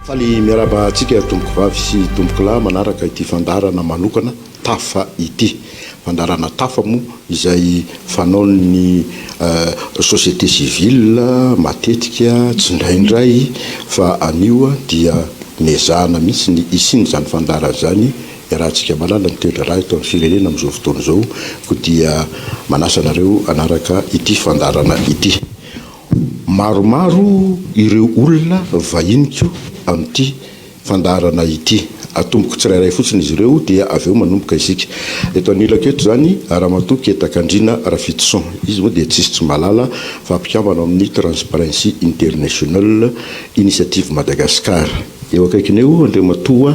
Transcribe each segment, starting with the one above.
faly miaraba atsika tomboko vavy sy tomboko lahy manaraka ity fandarana manokana tafa ity fandarana tafa moa izay fanaony société civile matetika tsindraindray fa anio dia nezahana mihitsy ny isiny zany fandarana zany rahantsika malala mitendra raha eto amin'ny firenena amin'izao fotoana izao ko dia manasa anareo anaraka ity fandarana ity maromaro ireo olona vahiniko amin'ity fandarana ity atomboko tsirairay fotsiny izy ireo dia aveo manomboka isika eto anilako eto zany Ramatoa Ketakandrina Rafitson izy moa dia tsisy tsy malala fa mpikambana amin'ny Transparency International Initiative Madagascar eo akaikiny eo Andriamatoa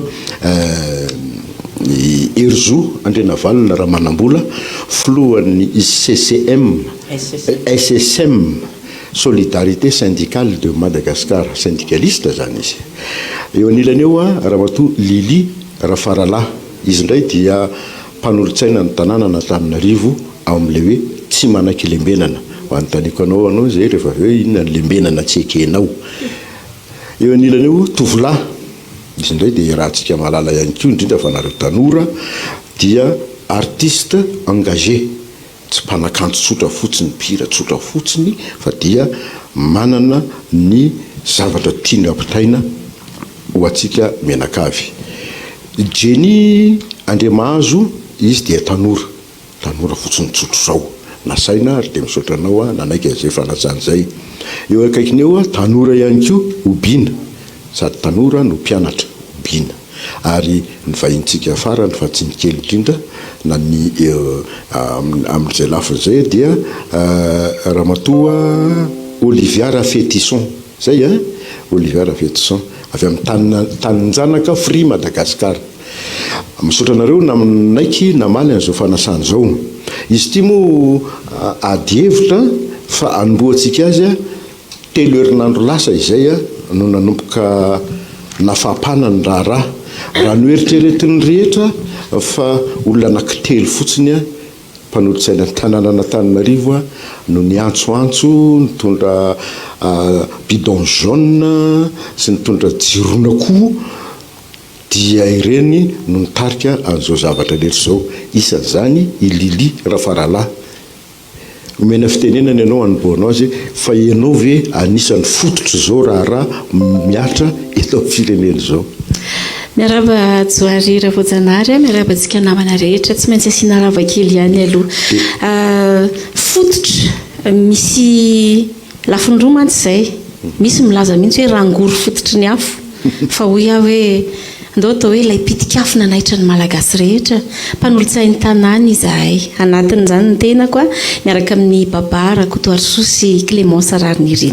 Erzo Andrenavalona Ramanambola filohan'ny CCM SSM Solidarité syndicale de Madagascar syndicaliste zany izy eo anilany eo Ramatoa Lili Rafarala izy ndray dia mpanolotsaina ny tanàna Antananarivo amin'le hoe tsy manaiky lembenana ho antaniko anao zay rehefa aveo inona ny lembenana tsy ekenao eo anilany eo tovolahy izy ndray dia rahantsika malala ihany koa indrindra fa nareo tanora dia artiste engagé tsy mpanakanto tsotra fotsiny mpihira tsotra fotsiny fa dia manana ny zavatra tiany ampitaina ho antsika menakavy Jenny Andriamahazo izy dia tanora fotsiny tsotro zao nasaina ary dia misaotra anao nanaiky zay fanajany zay eo akaikiny eo tanora ihany koa Obina sady tanora no mpianatra Obina ary ny vahintsika farany fa tsy ny kely indrindra na ny amin'izay lafiny zay dia Ramatoa Olivia Rafetisson zay Olivia Rafetisson avy amin'ny taninjanaka Free Madagascar misaotra anareo naminaiky namaly an'izao fanasany zao izy ity moa adievitra fa anomboantsika azy telo herinandro lasa izay no nanomboka nafapana ny raha ny eritreretiny rehetra fa olona anankitelo fotsiny mpanolotsaina ny tanàna Antananarivo no niantsoantso nitondra bidon jaune sy nitondra jiron'akoho dia ireny no nitarika an'izao zavatra rehetra zao isan'izany i Lili Rafarala omena fitenenana ianao anomboanao azy fa ianao ve anisan'ny fototry zao raha miatra eto amin'ny firenena zao miaraba Joary Ravojanary miarabantsika namana rehetra tsy maintsy asiana ravakely ihany aloha fototra misy lafiny roa mantsy zay misy milaza mihitsy hoe rangory fototry ny afo fa hoy aho hoe andao atao hoe ilay pitikafo nanaitra ny malagasy rehetra mpanolotsain'ny tanàna izahay anatin'izany ny tenako miaraka amin'ny Babara Kotoarisoa sy Clémence Rariniry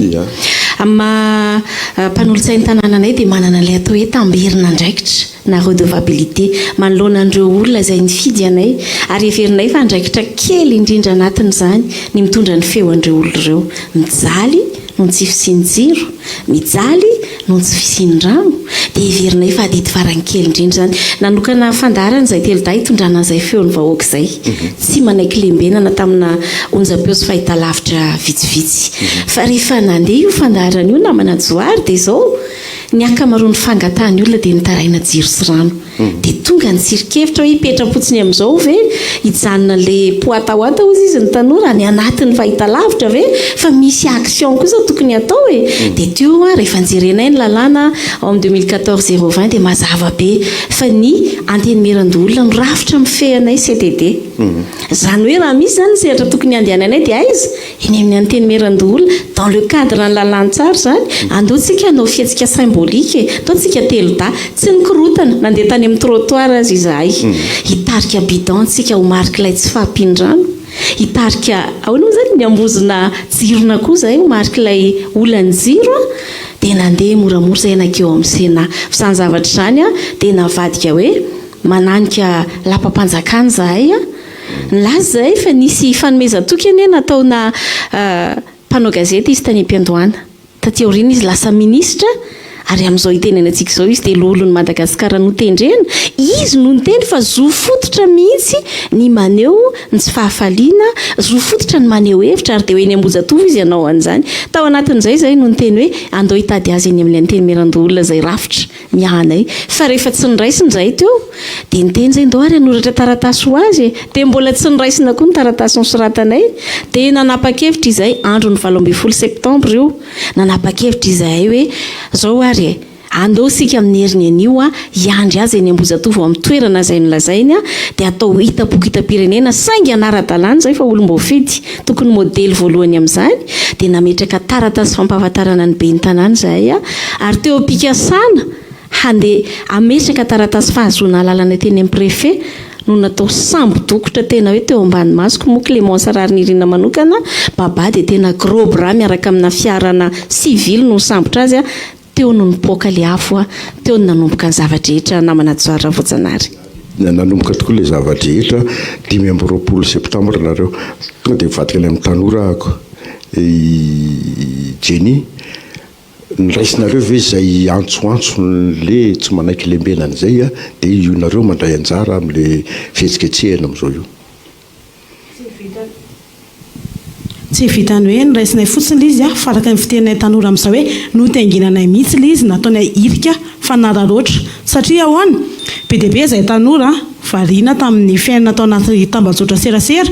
mpanolotsain'ny tanàna anay dia manana ilay atao hoe tamberina andraikitra na redevabilité manoloana an'ireo olona izay nifidy anay ary heverinay fa andraikitra kely indrindra anatin'izany ny mitondra ny feo an'ireo olona ireo mijaly no tsy fisiany jiro mijaly no tsy fisiany rano dia heverinay fa adidy farany kely indrindra zany nanokana fandarana izay teloday hitondrana an'izay feo ny vahoaka izay tsy manaiky lembenana tamina onjam-peo sy fahitalavitra vitsivitsy fa rehefa nandeha io fandarana io namana Joary dia izao ny ankamaroan'ny fangatahany olona dia nitaraina jiro sy rano dia tonga ny tsirikevitra hoe hipetrapotsiny amin'izao ve hijanona le poatahoata ozy izy ny tanora ny anatin'ny fahitalavitra ve fa misy action kosa tokony atao dia teo rehefa nijerenay ny lalàna ao amin'ny 2014-020 dia mazava be fa ny antenimeran-dolona no rafitra mifehanay CDD zany hoe raha misy zany sehatra tokony andehananay dia aiza eny amin'ny antenimeran-dolona dans le cadre ny lalàntsara zany andeontsika hanao fietsika symbolique ataontsika teloda tsy nikorotana nandeha tany amin'ny trottoir azy izahay hitarika bidon tsika ho marika ilay tsy fahampindrano hitarika ao aloha zany ny ambozina jirona koa zahay ho marika ilay olany jiro dia nandeha moramora zay nakeo amin'ny sena fisany zavatra zany dia navadika hoe mananika lapam-panjakana zahay nilaza zahay fa nisy fanomezan-tokany nataona mpanao gazety izy tany am-piandohana taty aoriana izy lasa ministra ary amin'izao hitenena antsika izao izy dia lolon'ny Madagasikara no tendrena izy no niteny fa zo fototra mihitsy ny maneho ny tsy fahafaliana zo fototra ny maneho hevitra ary dia hoe eny Ambojatovo izy ianao an'izany tao anatin'izay izay no niteny hoe andao hitady azy eny amin'ny anteny meran-doolona izay rafitra miahanay fa rehefa tsy niraisiny izay teo dia niteny izay ndao ary hanoratra taratasy ho azy dia mbola tsy niraisina koa ny taratasy nosoratanay dia nanapa-kevitra izay andro ny 12 septambra io nanapa-kevitra izay hoe zao ary andao sika amin'ny heriny anio hiandry azy eny Ambojatovo amin'ny toerana izay nolazainy dia atao hitaboky hitam-pirenena saingy anara-dalàna izay fa olom-boafidy tokony modely voalohany amin'izany dia nametraka taratasy fampahafantarana ny be ny tanàna izay ary teo am-pikasana handeha ametraka taratasy fahazoana alalana teny amin'ny préfet no natao sambo dokotra tena hoe teo ambany masoko moa Clémence Rarinirina manokana baba dia tena gros bras miaraka amina fiarana civil no sambotra azy teo no nipoaka le afo teo no nanomboka ny zavadrehetra namana Tsoara Vojanary nanomboka tokoa le zavadrehetra 12 septambra nareo tonga dia mivadika ilay amin'ny tanora ako Jenny niraisinareo ve izay antsoantso le tsy manaiky lembenana izay dia io nareo mandray anjara amin'le fihetsiketsehana amin'izao io tsy vitany hoe niraisinay fotsiny le izy faraka ny fitenay tanora amin'izao hoe notenginanay mihitsy le izy nataonay irika fanararoatra satria ahoana be dia be izay tanora variana tamin'ny fiainana tao anaty tambajotra serasera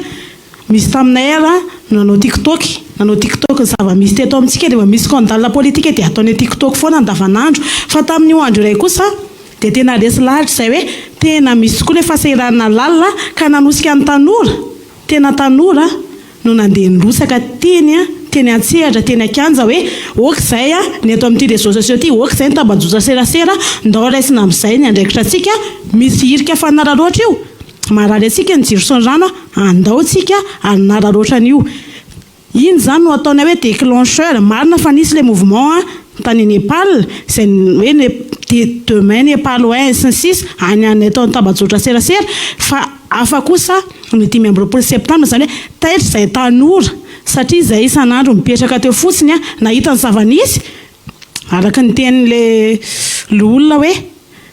misy taminay ara nanao tiktok ny zava-misy teto amintsika dia misy scandale politika dia ataonay tiktok foana andavanandro fa tamin'io andro iray kosa dia tena resy lahatra izay hoe tena misy tokoa le fahasahiranana lalina ka nanosika ny tanora tena tanora no nandeha nirosaka teny antsehatra teny akanja hoe oka izay ny eto amin'ity réseaux sociaux ty oka izay ny tambajotra serasera ndao raisina amin'izay ny andraikitra antsika misy irika fanararoatra io marary antsika ny jiro sondrano andao tsika anararoatra an'io iny zany no ataonay hoe déclencheur marina fa nisy le mouvement tany Népal izay hoe demain Népal oin 6 any atao ny tambajotra serasera fa afa kosa ny 12 septambra zany hoe taitra izay tanora satria izay isan'andro mipetraka teo fotsiny nahita ny zava-nisy araka ny tenin'le olona hoe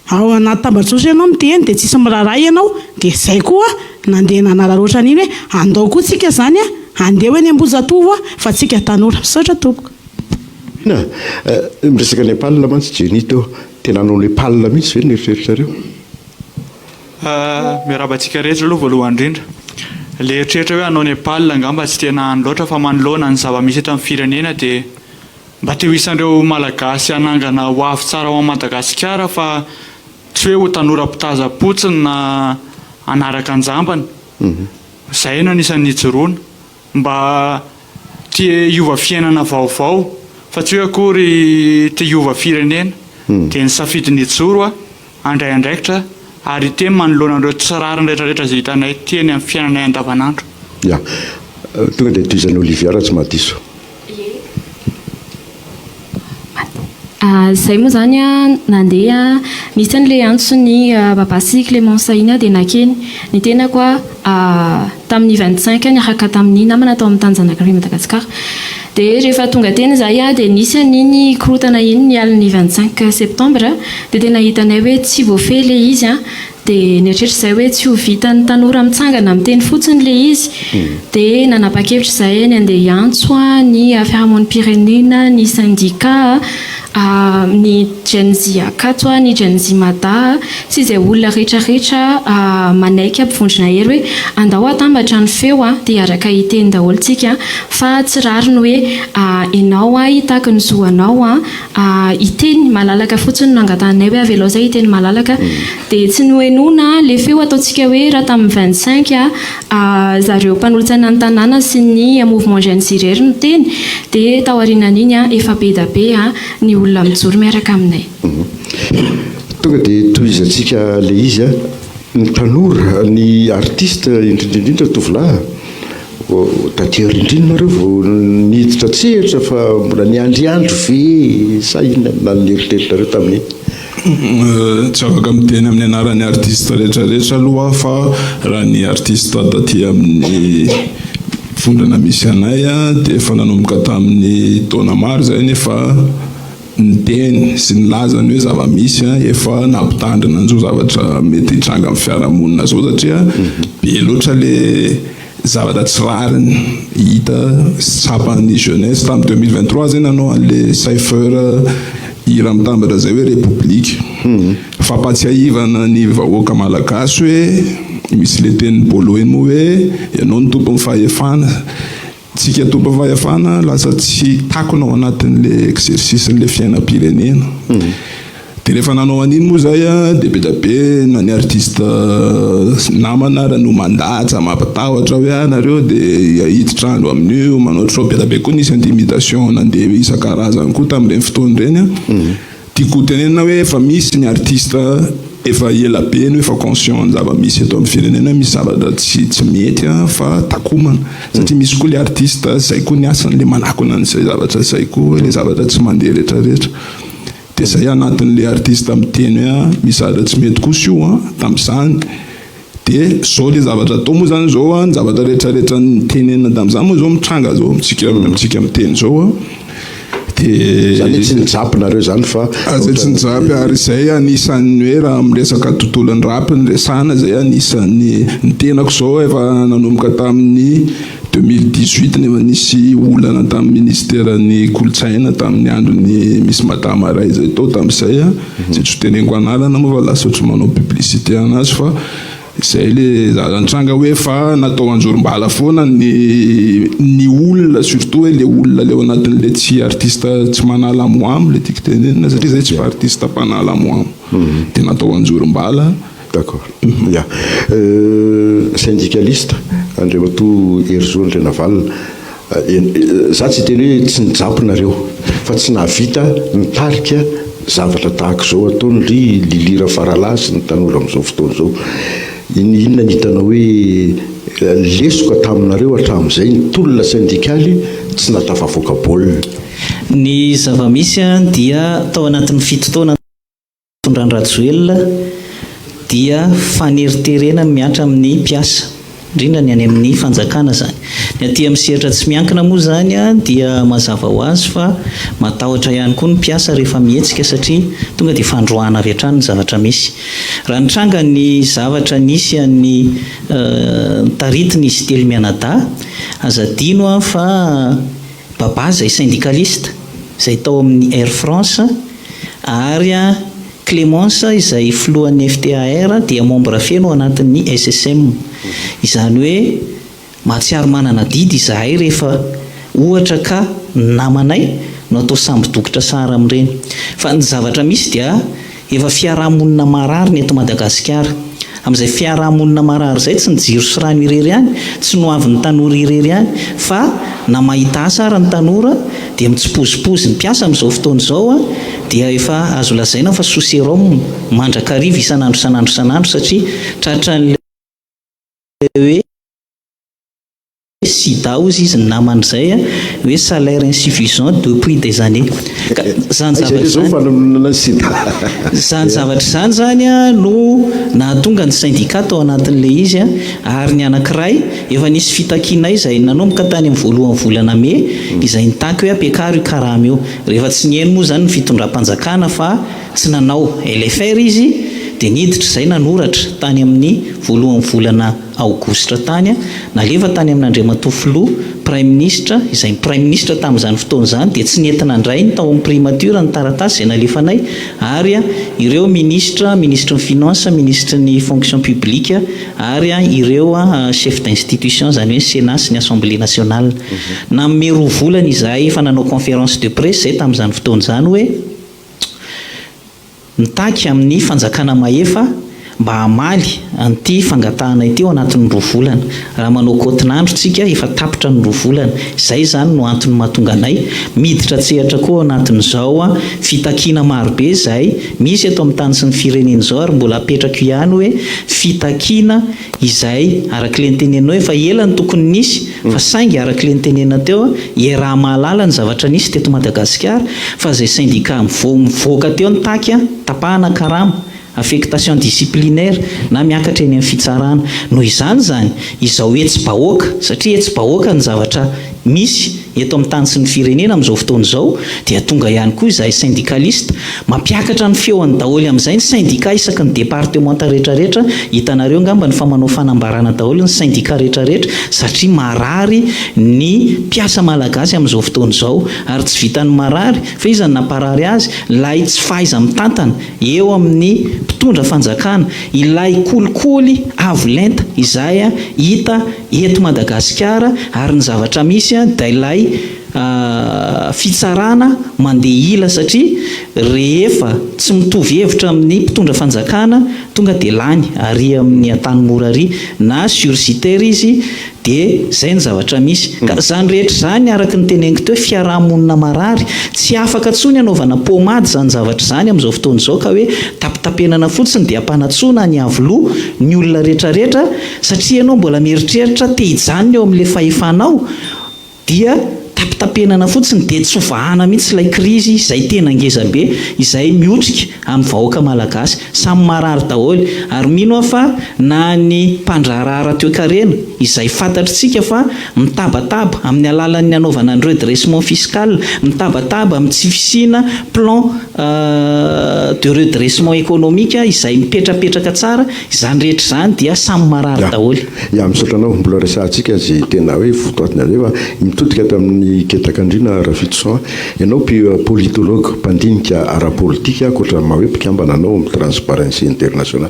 ao anaty tambajotra ianao miteny dia tsisy miraray ianao dia izay koa nandeha nanararoatra an'iny hoe andao koa tsika zany andeha hoe ny Ambojatovo fa tsika tanora misaotra tompoko miresaka Népal mantsy Jenny teo tena anao Népal mihitsy ve nieritreretrareo miarabantsika rehetra aloha voalohany indrindra le eritreritra hoe anao Népal angamba tsy tena any loatra fa manoloana ny zava-misy eto amin'ny firenena dia mba teo isan'ireo malagasy anangana ho avy tsara ao Madagasikara fa tsy hoe ho tanora-pitaza-potsiny na anaraka anjambana izay no anisan'ny joroana mba tia hiova fiainana vaovao fa tsy hoe akory tia hiova firenena dia ny safidiny joro andray andraikitra ary teny manoloana an'ireo tsirariny rehetrarehetra izay hitanay teny amin'ny fiainanay andavanandro ya tonga dia toizan'ny Olivia raha tsy mahadiso izay moa zany nandeha nisy an'ilay antsony babasy Clémence iny dia nakeny ny tena koa tamin'ny 25 niaraka tamin'ny namana tao amin'ny Tanjanaky Madagasikara dia rehefa tonga teny izay dia nisy an'iny korotana iny ny alin'ny 25 septambra dia tena hitanay hoe tsy voafehy le izy dia nieritreritra izay hoe tsy ho vitan'ny tanora mitsangana amin'ny teny fotsiny le izy dia nanapa-kevitra izay ny andeha hiantso ny fiarahamonim-pirenena ny syndicat ny Gen Z akato ny Gen Z mada sy izay olona rehetrarehetra manaiky ampivondrina hery hoe andao atambatra ny feo dia araka hiteny daholo tsika fa tsy rary ny hoe ianao hitaka ny zoanao hiteny malalaka fotsiny no angatanay hoe avelao izay hiteny malalaka dia tsy noenona le feo ataontsika hoe raha tamin'ny 25 zareo mpanolotsana ny tanàna sy ny mouvement Gen Z rery no teny dia tao aorianan'iny efa be da be ny olona mijoro miaraka aminay tonga dia toizantsika le izy ny tanora ny artiste indrindraindrindra tovolahy tatehary indrindra nareo vao niditra tsehatra fa mbola niandriandro ve sa inona ny eritreritrareo tamin'iny tsy afaka miteny amin'ny anaran'ny artiste rehetrarehetra aloha fa raha ny artiste taty amin'ny vondrana misy anay dia efa nanomboka tamin'ny taona maro zay nefa ny teny sy ny lazany hoe zava-misy efa nampitandrina an'izao zavatra mety hitranga amin'ny fiarahamonina zao satria be loatra le zavatra tsy rariny hita tsapan'ny jeunesse tamin'ny 2023 zay nanao an'le cipher hira mitambatra zay hoe république fampatsiahivana ny vahoaka malagasy hoe misy le tenin'ny bolo eny moa hoe ianao ny tompon'ny fahefana tsika tompon'ny fahefana lasa tsy takonao anatin'le exercice n'le fiainam-pirenena dia rehefa nanao an'iny moa zay dia be da be na ny artiste namana raha no mandatsa mampatahotra hoe nareo dia ahiditra andro amin'io manoatra be da be koa nisy intimidation nandeha isan-karazany koa tamin'ireny fotoana ireny tiako tenena hoe efa misy ny artiste efa ela be no efa conscient zava-misy eto amin'ny firenena misy zavatra tsy mety fa takomana satria misy koa le artiste zay koa ny asan'le manakona an'izay zavatra zay koa le zavatra tsy mandeha rehetrarehetra dia zay anatin'le artiste amin'ny teny hoe misy zavatra tsy mety kosa io tamin'izany dia zao le zavatra atao moa zany zao ny zavatra rehetrarehetra ny tenena tamin'izany moa zao mitranga zao mitsika amin'ny teny zao zany tsy nijapinareo zany fa zay tsy nijapy ary zay anisan'ny hoe raha miresaka tontolon'ny rapy ny resana zay anisan'ny ny tenako zao efa nanomboka tamin'ny 2018 nefa nisy olana tamin'ny ministèren'ny kolotsaina tamin'ny androny misy madama ray zay tao tamin'izay zay tsy teneniko analana moa fa lasa ohatry manao publicité anazy fa zay le zantranga hoe fa natao anjorom-bala foana ny olona surtout hoe le olona leo anatin'le tsy artiste tsy manala amoamo le tiako tenenina satria zay tsy fa artiste mpanala amoamo dia natao anjorom-bala. D'accord. Ya. Syndicaliste Andriamatoa Herzondrena Valina za tsy teny hoe tsy nijapinareo fa tsy nahavita nitarika zavatra tahaka zao ataony ry lilira faralahy sy ny tanora amin'izao fotoana zao inona ny hitanao hoe lesoka taminareo hatramin'izay ny tolona syndikaly tsy natafavoaka baolina. Ny zava-misy dia tao anatin'ny fitotoana tondran-dratsoelona dia faneriterena miatra amin'ny mpiasa indrindra ny any amin'ny fanjakana zany ny aty amin'ny sehatra tsy miankina moa zany dia mazava ho azy fa matahotra ihany koa ny mpiasa rehefa mihetsika satria tonga dia fandroana avy hatrany ny zavatra misy raha nitranga ny zavatra nisy an'ny taritiny izy telo mianada azadino fa baba zay syndicaliste izay tao amin'ny Air France ary Clémence izay filohan'ny FTAR dia membre feno anatin'ny SSM izany hoe mahatsiaro manana didy izahay rehefa ohatra ka namanay no atao samby dokotra sara amin'ireny fa ny zavatra misy dia efa fiarahamonina marary ny eto Madagasikara amin'izay fiarahamonina marary izay tsy nijiro sy rano irery ihany tsy noavin'ny tanora irery ihany fa na mahita asa ary ny tanora dia mitsipozipozy ny mpiasa amin'izao fotoana izao dia efa azo lazaina fa soserom mandrakariva isanandro satria tratran'le hoe sida ozy izy naman'izay hoe salaire insuffisant depuis des années zany zavatra zany zany no nahatonga ny syndicat tao anatin'le izy ary ny anankiray efa nisy fitakiana izay nanomboka tany amin'ny voalohany volana May izay nitaky hoe ampiakary karama io rehefa tsy nieny moa zany ny fitondram-panjakana fa tsy nanao LFR izy dia niditra izay nanoratra tany amin'ny voalohany volana aogositra tany nalefa tany amin'ny Andriamatoa Filoha prime ministre izay prime ministre tamin'izany fotoana izany dia tsy nentina indray ny tao amin'ny primature ny taratasy izay nalefanay ary ireo ministre ny finance ministre ny fonction publique ary ireo chef d'institution izany hoe Sénat sy ny Assemblée nationale nanome 2 volana izahay fa nanao conférence de presse izay tamin'izany fotoana izany hoe nitaky amin'ny fanjakana mahefa mba hamaly an'ity fangatahana ity ao anatin'ny 2 volana raha manao kotinandro tsika efa tapitra ny 2 volana izay zany no antony mahatonga anay miditra tsehatra koa anatin'izao fitakiana marobe izay misy eto amin'ny tany sy ny firenena izao ary mbola apetrako ihany hoe fitakiana izay arak'ile nitenena hoe fa ela ny tokony nisy fa saingy arak'ile nitenena teo iaraha mahalala ny zavatra nisy teto Madagasikara fa izay syndicat mivoaka teo ny taky tapahana karama affectation disciplinaire na miakatra eny amin'ny fitsarana noho izany izao etsy-bahoaka satria etsy-bahoaka ny zavatra misy eto amin'ny tany sy ny firenena amin'izao fotoana izao dia tonga ihany koa izahay syndicaliste mampiakatra ny feoany daholo amin'izay ny syndicat isaky ny départementa rehetrarehetra hitanareo ngamba ny famanao fanambarana daholo ny syndicat rehetrarehetra satria marary ny mpiasa malagasy amin'izao fotoana izao ary tsy vitany marary fa izany namparary azy ilay tsy fahaiza mitantana eo amin'ny mpitondra fanjakana ilay kolikoly avo lenta izay hita eto Madagasikara ary ny zavatra misy dia ilay fitsarana mandeha ila satria rehefa tsy mitovy hevitra amin'ny mpitondra fanjakana tonga dia lany ary amin'ny antany mora ary na sursiter izy dia zay ny zavatra misy ka zany rehetra zany araka ny teneniko teo fiarahamonina marary tsy afaka tsony anaovana pomady zany zavatra zany amin'izao fotoana izao ka hoe tapitapenana fotsiny dia ampanatsoana ny avoloa ny olona rehetrarehetra satria ianao mbola mieritreritra te-hijanona eo amin'ilay fahefanao dia tapitapenana fotsiny dia tsy hovahana mihitsy ilay krizy izay tena ngezabe izay mihotrika amin'ny vahoaka malagasy samy marary daholo ary mino fa na ny mpandrarara toe-karena izay fantatritsika fa mitabataba amin'ny alalan'ny anaovana ny redressement fiscal mitabataba amin'ny tsy fisina plan de redressement économique izay mipetrapetraka tsara izany rehetra zany dia samy marary daholo misotranao mbola resantsika zay tena hoe fotoatina zay fa mitodika tamin'ny ketakandrina Rafitson ianao politologue mpandinika ara-politika akoatra mahoe mpikambana anao amin'ny transparency international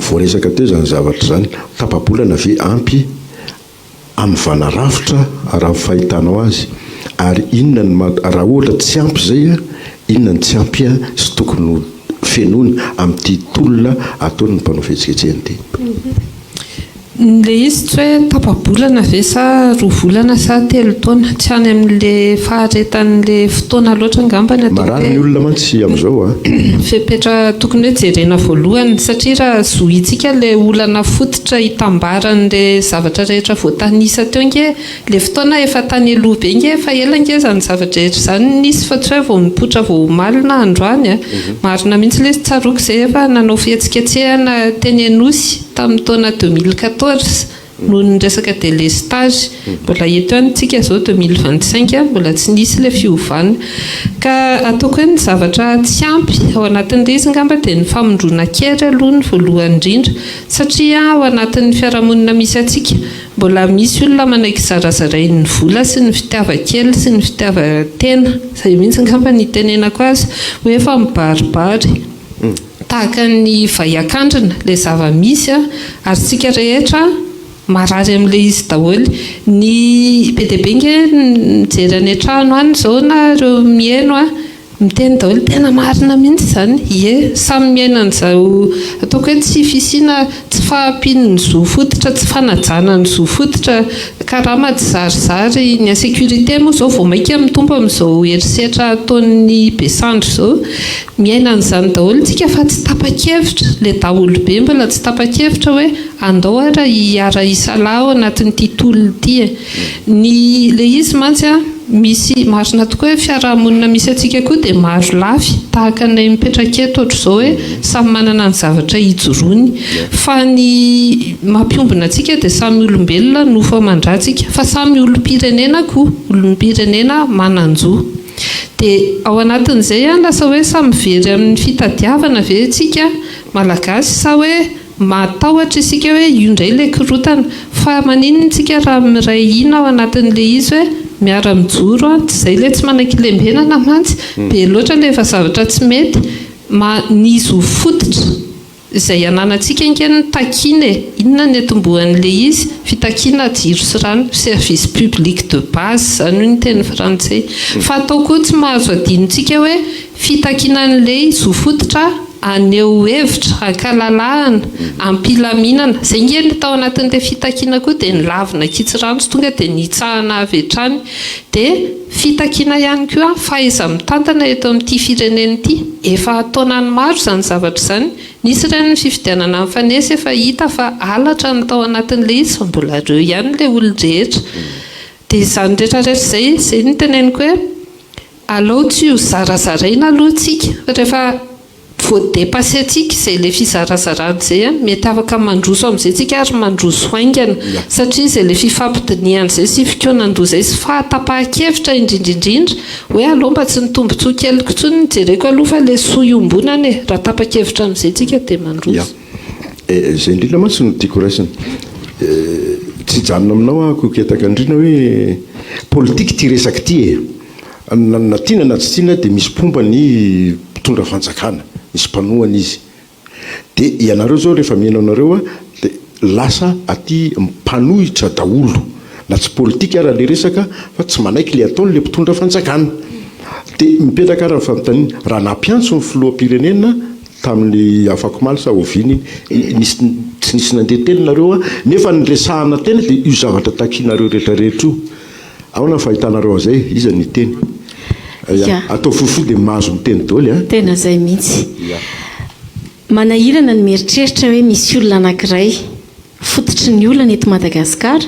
voaresaka teo zany zavatra zany tapabolana ve ampy amin'ny vanarafitra raha fahitanao azy ary inona raha ohatra tsy ampy zay inona ny tsy ampy sy tokony fenony amin'ity tolona ataony ny mpanao fihetsiketsehany ty le izy tsy hoe tapabolana ve sa roa volana sa 3 taona tsy any amin'le faharetan'le fotoana loatra ngambany marary ny olona mantsy amin'izao fepetra tokony hoe jerena voalohany satria raha zohitsika le olana fototra hitambaran'le zavatra rehetra voatanisa teo nge le fotoana efa tany aloha be nge efa ela nge zany zavatra rehetra zany nisy fa tsy hoe vao mipotra vao malina androany marina mihitsy le tsaroko zay efa nanao fihetsiketsehana teny Anosy tamin'ny taona 2014 noho ny resaka délestage mbola eto antsika zao 2025 mbola tsy nisy le fiovana ka ataoko hoe ny zavatra tsy ampy ao anatin'le izy ngamba dia ny famondrona kely aloha ny voalohany indrindra satria ao anatin'ny fiarahamonina misy atsika mbola misy olona manaiky zarazaray ny vola sy ny fitiava-kely sy ny fitiava-tena zay mihitsy ngamba ny tenenako azy hoe efa mibaribary tahaka ny vaiakandrina le zava-misy ary tsika rehetra marary amin'le izy daholo ny be dia be nge mijery any an-trano any zao na reo mihaino miteny daholo tena marina mihitsy zany ie samy miaina an'izao ataoko hoe tsy fisiana tsy fahampiany ny zo fototra tsy fanajana ny zo fototra karaha mahazarizary ny insécurité moa zao vao maika mitombo amin'izao herisetra ataon'ny besandro zao miaina an'izany daholo tsika fa tsy tapa-kevitra le daholo be mbola tsy tapa-kevitra hoe andao ara hiara isalao ao anatin'ity tolona ity ny le izy mantsy misy marina tokoa hoe fiarahamonina misy atsika koa dia maro lafy tahaka nay mipetraka eto ohatr'izao hoe samy manana ny zavatra hijoroany fa ny mampiombona atsika dia samy olombelona no fa mandratsika fa samy olom-pirenena koa olom-pirenena mananjo dia ao anatin'izay lasa hoe samy very amin'ny fitadiavana ve tsika malagasy sa hoe matahotra isika hoe io indray le korotana fa maninona tsika raha miray ina ao anatin'le izy hoe miara mijoro tsy izay le tsy manaiky lembenana mantsy be loatra le efa zavatra tsy mety nizy ho fototra izay ananantsika nke ny takina inona ny etombohan'le izy fitakina jiro sy rano service public de base zany hoe ny teny frantsay fa atao koa tsy mahazo adinontsika hoe fitakinan'le izy ho fototra aneo hevitra ankalalahana ampilaminana zay ngeny tao anatin'le fitakiana koa dia nilavina kitsirano sy tonga dia nitsahana avy hatrany dia fitakiana ihany koa fahaiza mitantana eto amin'ity firenena ity efa ataonany maro zany zavatra zany nisy ireny ny fifidianana amin'ny fanesy efa hita fa alatra ny tao anatin'le izy fa mbola reo ihany le olon-drehetra dia izany rehetrarehetra zay ny teneniko hoe alao tsy ho zarazaraina aloha tsika rehefa voadepasy atsika izay le fizarazarany izay a mety afaka mandroso amin'izay tsika ary mandroso haingana satria izay le fifampidiniana izay sy fikonan-doha izay sy fahatapa-kevitra indrindraindrindra hoe aloha mba tsy nitombontsoi keliko ntsony ny jereko aloha fa le soiombonana e raha tapa-kevitra amin'izay tsika dia mandroso izay indrindra mantsy no tiako raisina tsy janona aminao ahko ketaka indrindra hoe politika ty resaka ty e na tiana na tsy tiana dia misy pomba ny mpitondra fanjakana misy mpanohana izy dia ianareo zao rehefa mihainao anareo a dia lasa aty mpanohitra daholo na tsy politika araha le resaka fa tsy manaiky le ataony le mpitondra fanjakana dia mipetraka raha famitaniana raha nampiantso ny filoham-pirenena tamin'ny afako maly sa oviny tsy nisy nandeha teny nareo a nefa nyresahana teny dia io zavatra takinareo rehetrarehetra io aona fahitanareo azay iza ny teny atao fofo dia mahazo miteny daoly a tena zay mihitsy manahirana ny mieritreritra hoe misy olona anankiray fototry ny olana eto Madagasikara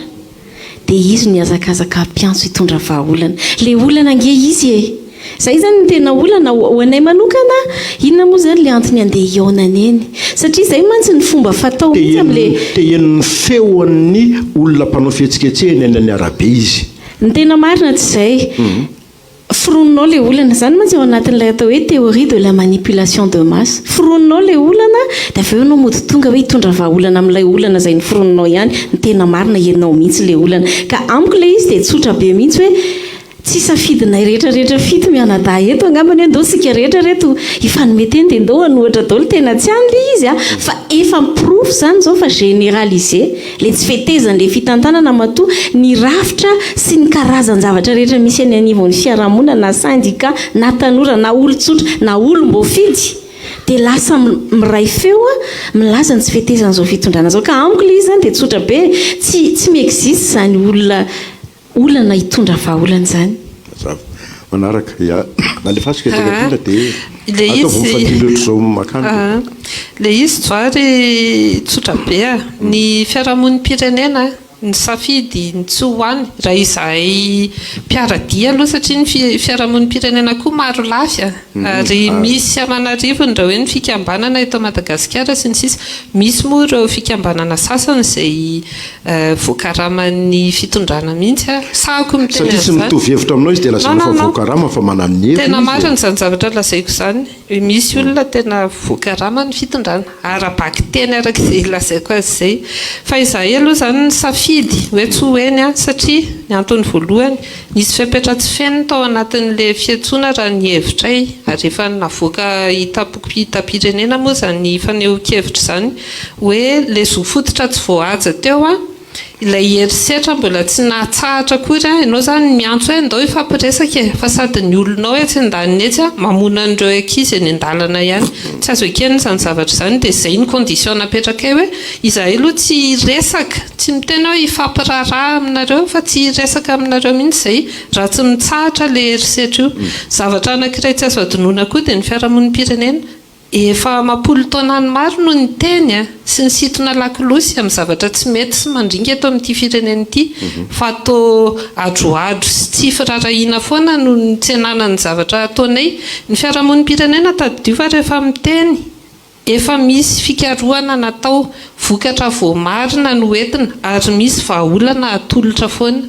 dia izy ny azakazaka ampiantso hitondra vahaolana le olana ange izy e zay zany ny tena olana ho anay manokana inona moa zany le antony andeha ionana eny satria zay mantsy ny fomba fatao mihitsy am'le tehen'ny feon'ny olona mpanao fihetsiketsehany any any arabe izy ny tena marina tsy zay foroninao le olana zany mantsy ao anatin'ilay atao hoe théorie de la manipulation de masse foroninao le olana dia avy eo anao mody tonga hoe hitondra vahaolana amin'ilay olana zay ny foroninao ihany ny tena marina ianao mihitsy le olana ka amiko le izy dia tsotra be mihitsy hoe tsy safidinay rehetrarehetra fito mianada eto angambany hoe ndao sika rehetra reto ifanometeny dia ndao anohatra daolo tena tsy any le izy a fa efa miprofo zany zao fa généralisé le tsy fetezany le fitantanana matoa ny rafitra sy ny karazan-javatra rehetra misy any anivon'ny fiarahamonina na syndicat na tanora na olotsotra na olom-boafidy dia lasa miray feo a milaza ny tsy fetezan'izao fitondrana zao ka amiko le izy zany dia tsotra be tsy miexiste zany olana hitondra vahaolana zany manaraka nalefasika tena dia atao vomifatindoetra zao makany le izy vary tsotra be a ny fiarahamonim-pirenena ny safidy ny tsy hoany raha izahay mpiaradia aloha satria ny fiarahamonim-pirenena koa maro lafy a ary misy amanarivony raha hoe ny fikambanana eto Madagasikara sy ny sisa misy moa ireo fikambanana sasany izay voakaraman'ny fitondrana mihitsy a sahako miteny satria tsy mitovy hevitra aminao izy dia lasana fa voakarama fa manamny hevitra tena marina zany zavatra lazaiko zany misy olona tena voakarama ny fitondrana ara-baky teny araka izay lazaiko azy izay fa izahay aloha zany ny safidy hoe tsy hoeny a satria ny antony voalohany nisy fiapetra tsy feniny tao anatin'le fiantsoana raha ny hevitray ary efa navoaka hitam-pirenena moa zany faneho-kevitra zany hoe le zo fototra tsy voahaja teo a ilay herisetra mbola tsy nahatsahatra kory a ianao zany miantso hoe ndao ifampiresaka e fa sady ny olonao hoe tsy ndaniny etsy a mamona an'ireo ankizy any an-dalana ihany tsy azo ekeny zany zavatra zany dia zay ny condition napetraka hoe izahay aloha tsy resaka tsy miteny hoe ifampiraraha aminareo fa tsy resaka aminareo mihitsy zay raha tsy mitsahatra le herisetra io zavatra anankiray tsy azo adinoana koa dia ny fiarahamonim-pirenena efa mampolo taona ny maro no ny teny a sy ny sitona lakilosy amin'ny zavatra tsy mety sy mandringa eto amin'ity firenena ity fa atao adroadro sy tsy firarahiana foana no ny tsenanany zavatra ataonay ny fiarahamonim-pirenena tadiova rehefa miteny efa misy fikarohana natao vokatra voamarina no entina ary misy vahaolana atolotra foana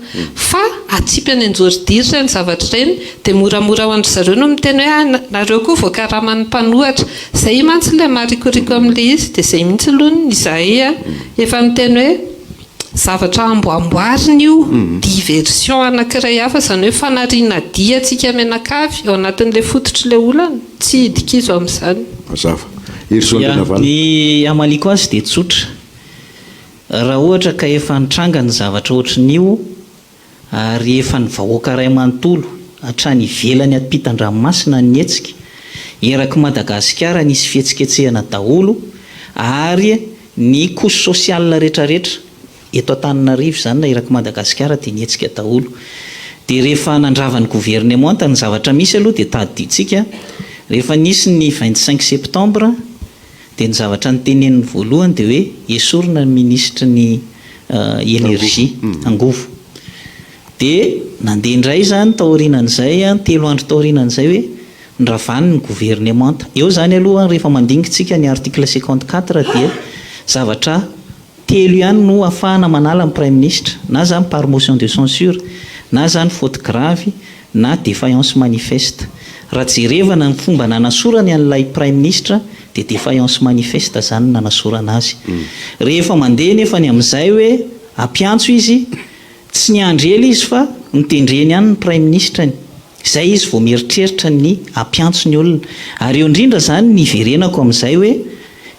fa atsipy any anjorydiritra ny zavatra ireny dia moramora ho andry zareo no miteny hoe nareo koa voakaraman'ny mpanohatra zay mantsy ilay marikoriko amin'le izy dia zay mihitsy aloha izahay a efa miteny hoe zavatra amboamboarina io diversion anankiray hafa zany hoe fanariana dia atsika menakavy ao anatin'le fototry le olana tsy hidikizo amin'izany mazava ny amaliko azy dia tsotra raha ohatra ka efa nitranga ny zavatra ohatran'io ary efa ny vahoaka ray manontolo hatrany ivelany ampitan-dranomasina ny hetsika eraky Madagasikara nisy fihetsiketsehana daholo ary ny couche sociale rehetrarehetra eto Antananarivo zany na eraky Madagasikara dia nihetsika daholo dia rehefa nandravany gouvernement ny zavatra misy aloha dia tadiditsika rehefa nisy ny 25 septembre dia ny zavatra nyteneniny voalohany dia hoe esorina ny ministra ny énergie angovo dia nandeha indray zany taorianan'izay 3 andro taorianan'izay hoe nravany ny gouvernemanta eo zany aloha rehefa mandingitsika ny article 54 dia zavatra telo ihany no ahafahana manala ny prime ministre na zany par motion de censure na zany faute grave na défaillance manifeste raha jerevana ny fomba nanasorany an'ilay prime ministre dia défaillance manifeste zany nanasorana azy rehefa mandeha nefa ny amin'izay hoe ampiantso izy tsy ny andrely izy fa nitendreny ihany ny prime ministre izay izy vao mieritreritra ny ampiantso ny olona ary eo indrindra zany ny iverenako amin'izay hoe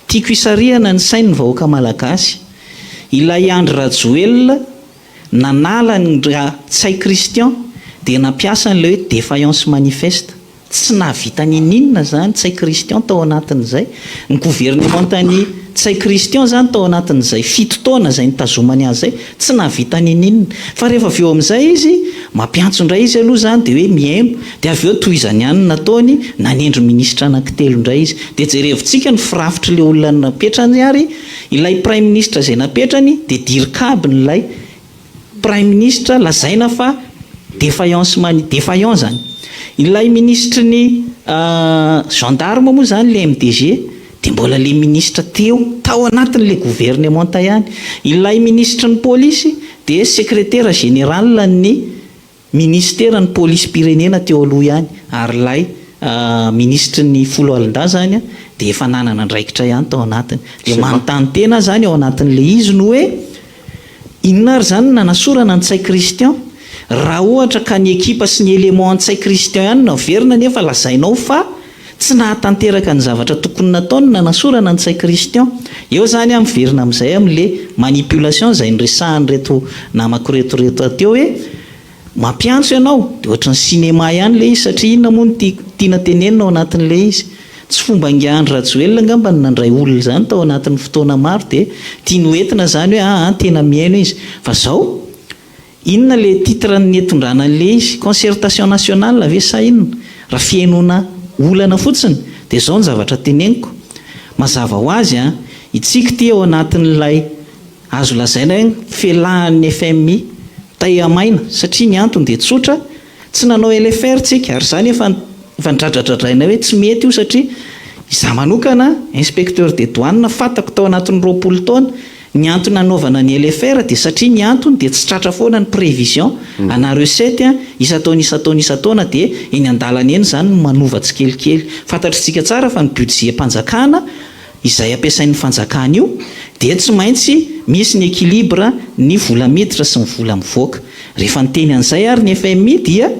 tiako isariana ny sainy vahoaka malagasy ilay Andry Rajoelina nanala ny tsay Christian dia nampiasa n'ilay hoe défaillance manifeste tsy nahavita ninina zany tsay Christian tao anatin'izay ny gouvernementany tsay Christian zany tao anatin'izay 7 taona izay nitazomany azy zay tsy nahavita ninina fa rehefa avy eo amin'izay izy mampiantso indray izy aloha zany dia hoe mihaino dia avy eo tohizany ihany nataony nanendry ministra anankitelo indray izy dia jerevintsika ny firafitra ilay olona napetrany ary ilay prime ministre izay napetrany dia dirikabin'ilay prime ministre lazaina fa défaillant zany ilay ministre ny gendarme moa zany le MDG dia mbola le ministre tao anatin'le gouvernementa ihany ilay ministre ny polisy dia secrétaire général ny ministère ny polisy pirenena teo aloha ihany ary ilay ministre ny folo alin-da zany dia efa nanana ndraikitra ihany tao anatiny dia manontany tena zany ao anatin'le izy no hoe inona ary zany nanasorana ny tsay Christian raha ohatra ka ny ekipa sy ny élément an-tsay Christian ihany naverina nefa lazainao fa tsy nahatanteraka ny zavatra tokony nataony nanasorana ny tsay Christian eo zany miverina amin'izay amin'le manipulation izay niresahany reto namako retoreto teo hoe mampiantso ianao dia ohatry ny cinéma ihany le izy satria inona moa no tiana tenenina ao anatin'le izy tsy fomba ngia Andry Rajoelina angamba ny nandray olona zany tao anatin'ny fotoana maro dia tiany hoentina zany hoe tena mihaino izy fa zao inona le titre ny etondrana an'le izy concertation nationale ve sa inona raha fihainoana olana fotsiny dia zao ny zavatra teneniko mazava ho azy itsika ty ao anatin'ilay azo lazaina hoe felahan'ny FMI taihamaina satria ny antony dia tsotra tsy nanao LFR tsika ary zany efa nidradradradraina hoe tsy mety io satria izaho manokana inspecteur des douanes fatako tao anatin'ny 20 taona ny antony nanaovana ny LFR dia satria ny antony dia tsy tratra foana ny prévision ana recette isa-taona dia eny an-dalana eny zany manova tsikelikely fantatritsika tsara fa ny budget mpanjakana izay ampiasain'ny fanjakana io dia tsy maintsy misy ny équilibre ny vola miditra sy ny vola mivoaka rehefa niteny an'izay ary ny FMI dia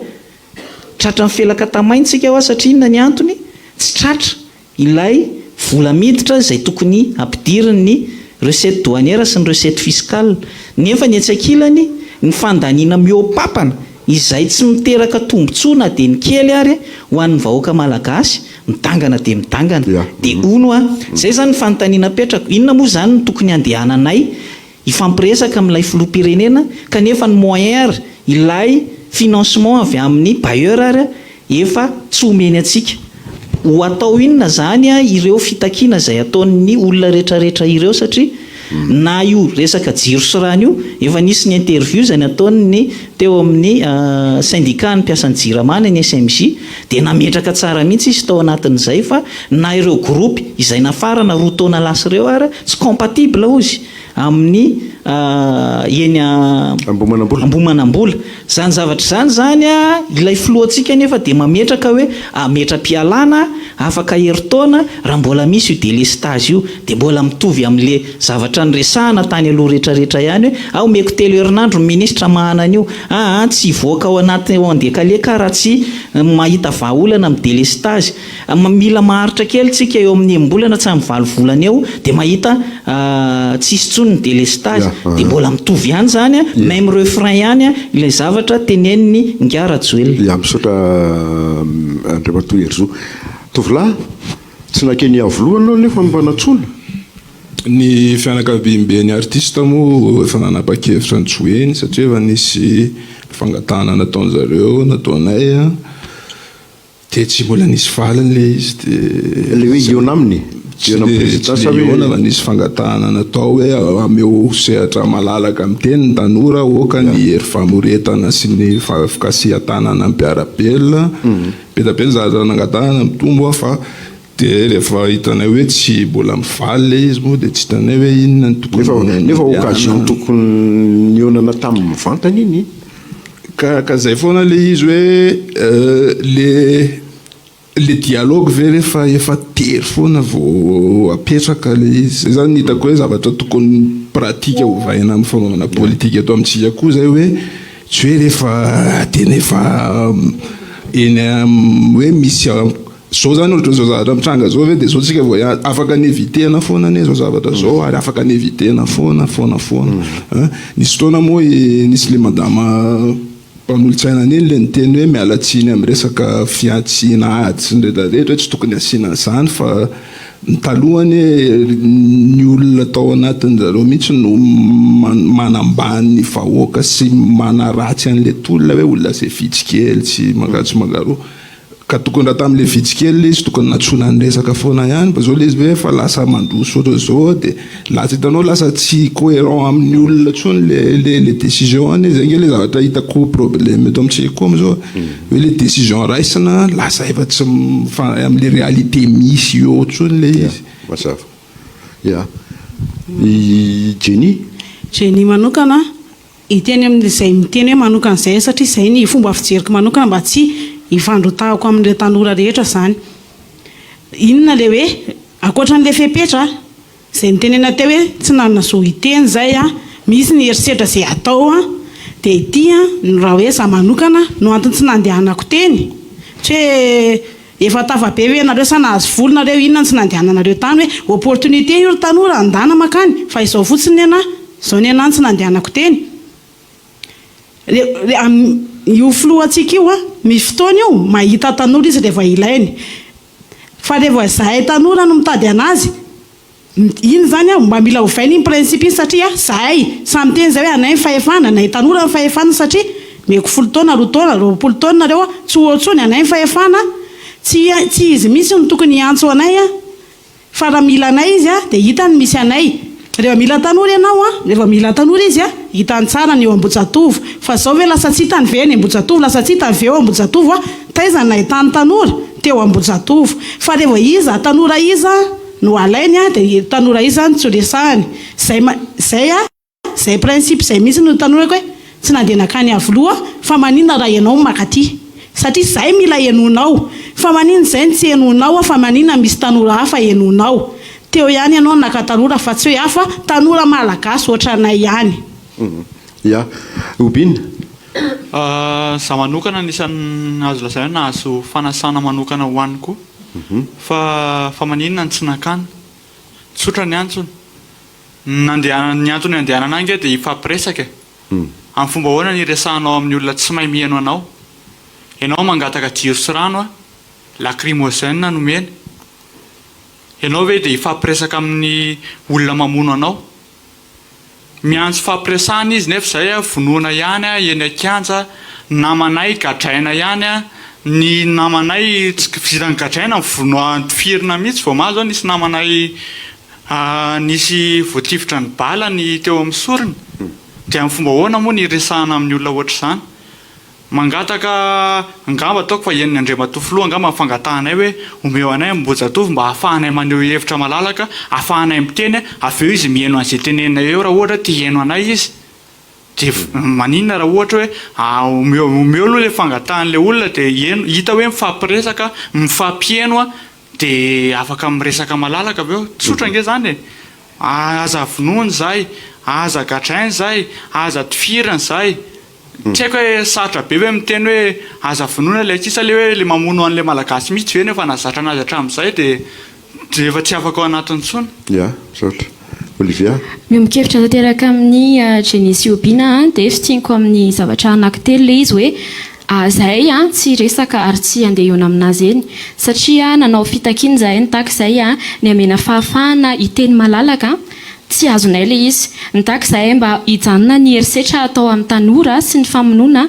tratra ny felaka tamaintsika ao satria inona ny antony tsy tratra ilay vola miditra izay tokony ampidiriny recette douanière sy ny recette fiscale nefa ny etsakilany ny fandaniana miopapana izay tsy miteraka tombontsoa dia ny kely ary ho an'ny vahoaka malagasy midangana dia midangana dia ono zay zany ny fanontaniana petraka inona moa zany ny tokony andehananay ifampiresaka amin'ilay filoha-pirenena kanefa ny moyen ary ilay financement avy amin'ny bailleur ary efa tsy omeny atsika ho atao inona zany ireo fitakiana izay ataon'ny olona rehetrarehetra ireo satria na io resaka jiro sy rano io efa nisy ny interview izay nataony teo amin'ny syndicat ny mpiasan'ny jiramana ny SMJ dia nametraka tsara mihitsy izy tao anatin'izay fa na ireo groupy izay nafarana roa taona lasa ireo ary tsy compatible ozy amin'ny eny ambomanambola zany zavatra zany ilay filohantsika nefa dia mametraka hoe metra-pialana afaka heritaona raha mbola misy io délestage io dia mbola mitovy amin'le zavatra nyresahana tany aloha rehetrarehetra ihany hoe omeko telo herinandro ny ministra mahanan'io tsy hivoaka ao anaty andekaleka raha tsy mahita vahaolana amin'ny délestage mila maharitra kely tsika eo amin'ny mbolana tsy amin'ny 20 volana eo dia mahita tsisy tsony ny délestage dia mbola mitovy ihany zany même refrain ihany ilay zavatra teneniny Nga Rajoelina misaotra Andriamatoa Herzo tovolahy tsy nakeny avolohana nefa mbanatsola ny fianakaviam-ben'ny artiste moa efa nanapa-kevitra ny joeny satria efa nisy fangatana nataony zareo nataonay dia tsy mbola nisy valiny le izy dia le hoe iona aminy Ona nisy fangatahana natao hoe ameo sehatra malalaka amin'ny teny ny tanora oka ny hery famoretana sy ny fikasihan-tanana ampiarabelona betapela zatra nangatahana mitombo fa dia rehefa hitanay hoe tsy mbola mivaly le izy moa dia tsy hitanay hoe inona ny tokonefa occasion tokony nionana tamin'ny mivantana iny ka zay foana le izy hoe le dialogue ve rehefa efa tery foana vao apetraka le izy zany hitako hoe zavatra tokony pratika ovahina amin'ny fanaovana politika eto amintsika koa zay hoe tsy hoe rehefa tena efa eny hoe misy zao zany ohatra zao zavatra mitranga zao ve dia zao tsika vao afaka ny évitena foana ane zao zavatra zao ary afaka ny évitena foana nisy fotoana moa nisy le madama mpanolo-tsaina iny le niteny hoe mialatsiny amin'ny resaka fiantsina ady sy nrehetrarehetra tsy tokony asiana izany fa nitalohany ny olona tao anatin'zareo mihitsy no manambany ny vahoaka sy manaratsy an'le tolona hoe olona zay vitsikely tsy mangatsy mangaroa ka tokony raha tamin'le vitsikely le izy tokony natsona ny resaka foana ihany fa zao le izy hoe fa lasa mandroso oatra zao dia lasa hitanao lasa tsy cohérent amin'ny olona tsony le décision any zay nge le zavatra hitako problème eto amintsika koa am'izao hoe le décision raisina lasa efa tsy amin'le réalité misy eo tsony le izy mazava ya Jenny manokana iteny amin'izay miteny hoe manokana izay satria izay ny fomba fijeriko manokana mba tsy hivandrotahako amin'ireo tanora rehetra zany inona le hoe akoatran'le fepetra izay nitenena teo hoe tsy nanana zo hiteny zay misy ny herisetra izay atao dia ity raha hoe za manokana no antony tsy nandehanako teny tsy hoe efa tafabe hoe nareo sa nahazo volonareo inona tsy nandehananareo tany hoe opportunité io tanora andana makany fa izao fotsiny zao ny anany tsy nandehanako teny io filohantsika io misy fotoana io mahita tanora izy rehefa ilainy fa rehefa zahay tanora no mitady anazy iny zany mba mila hovainy iny principe iny satria zahay samy teny zay hoe anay fahefana nay tanora ny fahefana satria meko 10 taona 2 taona 20 taona nareo tsy ohatsony anay fahefana tsy izy misy no tokony antso anay fa raha mila anay izy dia hitany misy anay rehefa mila tanora ianao rehefa mila tanora izy hitany tsara ny eo Ambojatovo fa zao hoe lasa tsy hitany ve ny Ambojatovo lasa tsy hitany ve eo Ambojatovo taizany nahitany tanora teo Ambojatovo fa rehefa iza tanora iza no alainy dia tanora iza ny tsy resahany zay principe zay misy no tanora hoe tsy nandeha nakany avoloha fa maninona raha ianao makaty satria zay mila enonao fa maninona zay ny tsy enonao fa maninona misy tanora hafa enonao teo ihany ianao naka tanora fa tsy hoe hafa tanora malagasy ohatranay ihany ya Obina za manokana anisan'ny azo lazay nahazo fanasana manokana hoaniko fa maninona ny tsy nakany tsotra ny antsony ny antony andehanana ange dia ifampiresaka amin'ny fomba hoana ny resahanao amin'ny olona tsy mahay mihaino anao ianao mangataka jiro sy rano lacrymogène nomeny ianao hoe dia ifampiresaka amin'ny olona mamono anao miantso fampiresahana izy nefa zay vonoana ihany eny akanja namanay gadraina ihany ny namanay tsy vitany gadraina firina mihitsy vao mahazo nisy namanay nisy voatifitra ny bala ny teo amin'ny sorony dia amin'ny fomba hoana moa ny resahana amin'ny olona ohatr' izany mangataka angamba ataoko fa eniny Andriamatofiloha angamba fangatanay hoe omeo anay Ambojatovo mba ahafahanay maneho hevitra malalaka ahafahanay miteny avy eo izy mihaino an'izay tenenina eo raha ohatra tia haino anay izy dia maninona raha ohatra hoe omeo aloha le fangatahan'le olona dia hita hoe mifampiresaka mifampihaino dia afaka miresaka malalaka avy eo tsotra nge zany aza vonoany zay aza gadrainy zay aza tifirany zay tsy haiko hoe sarotra be hoe miteny hoe aza vonoana le tsisa le hoe le mamono an'le malagasy mihitsy ve nefa nazatra anazy hatramin'izay dia efa tsy afaka ao anatiny tsony ya sarotra Olivia mihomikevitra tanteraka amin'ny Jenny Obina dia fitianiko amin'ny zavatra anankitelo le izy hoe zahay tsy resaka ary tsy andeha iona aminazy eny satria nanao fitakiny zahay nitaka izay ny amena fahafahana hiteny malalaka tsy azonay le izy nitaka zahay mba hijanona ny herisetra atao amin'ny tanora sy ny famonoana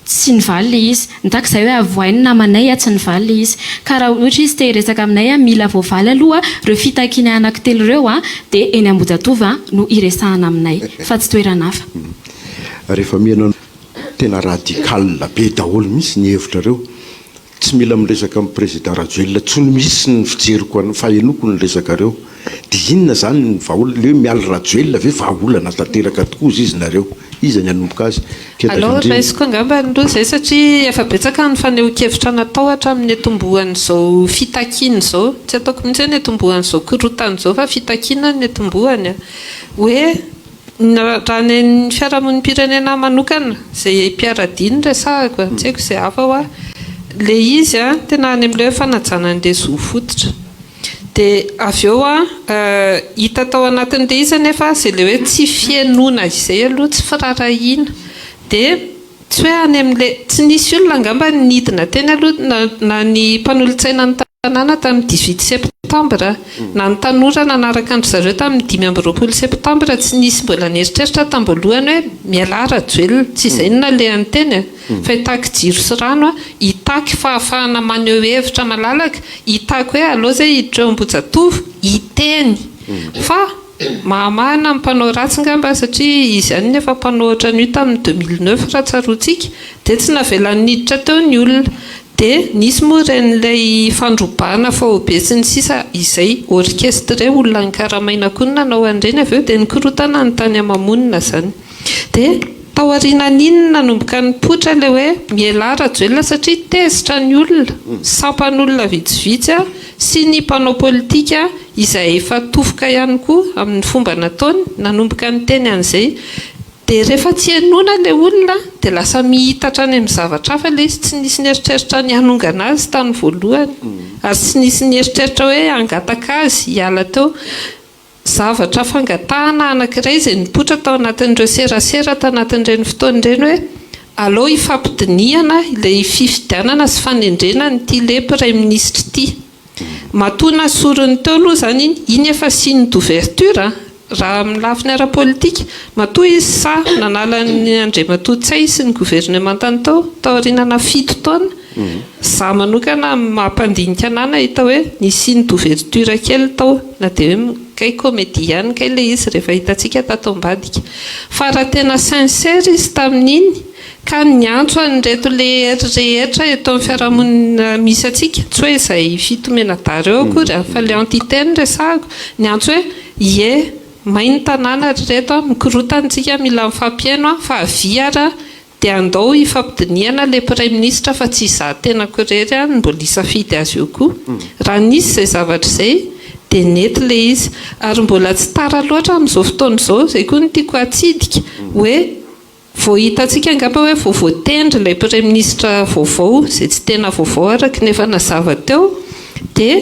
tsy nivaly le izy nitak'izay hoe avoainy namanay tsy nivaly le izy ka raha ohatra izy te resaka aminay mila voavaly aloha reo fitakiana anankitelo ireo dia eny Ambodiatova no iresahana aminay fa tsy toerana hafa. Rehefa miana tena radikal be daholo misy ny hevitrareo tsy mila miresaka amin'ny président Rajoelina tsy ny misy ny fijeriko ny fahenoko ny resakareo dia inona zany ny vahaolana le miala Rajoelina ve vahaolana tanteraka tokoa izy nareo izy ny anomboka azy. Alors raisiko angamba aloha zay satria efa betsaka ny faneho-kevitra natao hatramin'ny etombohan'izao fitakiana izao tsy ataoko mihitsy hoe ny etombohan'izao korotan'izao fa fitakiana ny etombohany hoe raha ny fiarahamonim-pirenena manokana zay mpiara-diny resahako tsy haiko izay hafa hoa le izy tena any amin'ilay hoe fanajana an'ilay zo fototra dia avy eo hita tao anatin'ilay izy nefa izay le hoe tsy fiainona izay aloha tsy firarahiana dia tsy hoe any amin'ilay tsy nisy olona angamba nidina teny aloha na ny mpanolontsaina ny tanàna tamin'ny 18 septembre na ny tanora nanaraka andro zareo tamin'ny 5 septembre tsy nisy mbola nieritreritra tamboalohany hoe miala Rajoelina tsy izay no nalehany teny fa hitaky jiro sy rano hitaky fahafahana maneho hevitra malalaka hitaky hoe aloha zay hiditra eo Ambodiatova hiteny fa mahamahana ny mpanao ratsy ngamba satria izy ihany nefa mpanao ohatran'io tamin'ny 2009 raha tsarotsika dia tsy navelan'ny niditra teo ny olona dia nisy moa ren'ilay fandrobana faobe sy ny sisa izay orkestre olona ny karamaina koa nanao an'ireny avy eo dia nikorotana ny tany amamonina zany dia tao aorianan'iny nanomboka ny potra ilay hoe miala Rajoelina satria tezitra ny olona sampan'olona vitsivitsy sy ny mpanao politika izay efa tofoka ihany koa amin'ny fomba nataony nanomboka ny teny an'izay dia rehefa tsy henona ilay olona dia lasa mihitatra any amin'ny zavatra hafa ilay izy tsy nisy nieritreritra ny hanongana azy tany voalohany ary tsy nisy nieritreritra hoe hangataka azy hiala teo zavatra fangatahana anankiray izay nipotra tao anatin'ireo serasera tao anatin'ireny fotoan'ireny hoe aleo hifampidiniana ilay fifidianana sy fanendrena nyity le Premier Ministre ity matona sorony teo aloha zany iny efa signe d'ouverture raha amin'ny lafiny ara-politika matoa izy sa nanala ny Andriamatoa Ntsay sy ny gouvernementany tao aorianana 7 taona za manokana mampandinika anana hita hoe ny signe d'ouverture kely tao na dia hoe kay comédie ihany kay le izy rehefa hitantsika tato ambadika fa raha tena sincère izy tamin'iny ka niantso an'ireto le rehetra eto amin'ny fiarahamonina misy atsika tsy hoe izay fitomenadara eo akory fa le antitène resahako niantso hoe ie mainy tanàna reto mikorotantsika mila mifampiaino fa aviara dia andao hifampidiniana le Premier Ministre fa tsy izaho tena korery mbola hisafidy azy eo koa raha nisy izay zavatra izay dia nety le izy ary mbola tsy tara loatra amin'izao fotoana izao izay koa no tiako atsidika hoe vao hitantsika angamba hoe vao voatendry ilay Premier Ministre vaovao izay tsy tena vaovao araka nefa nazava teo dia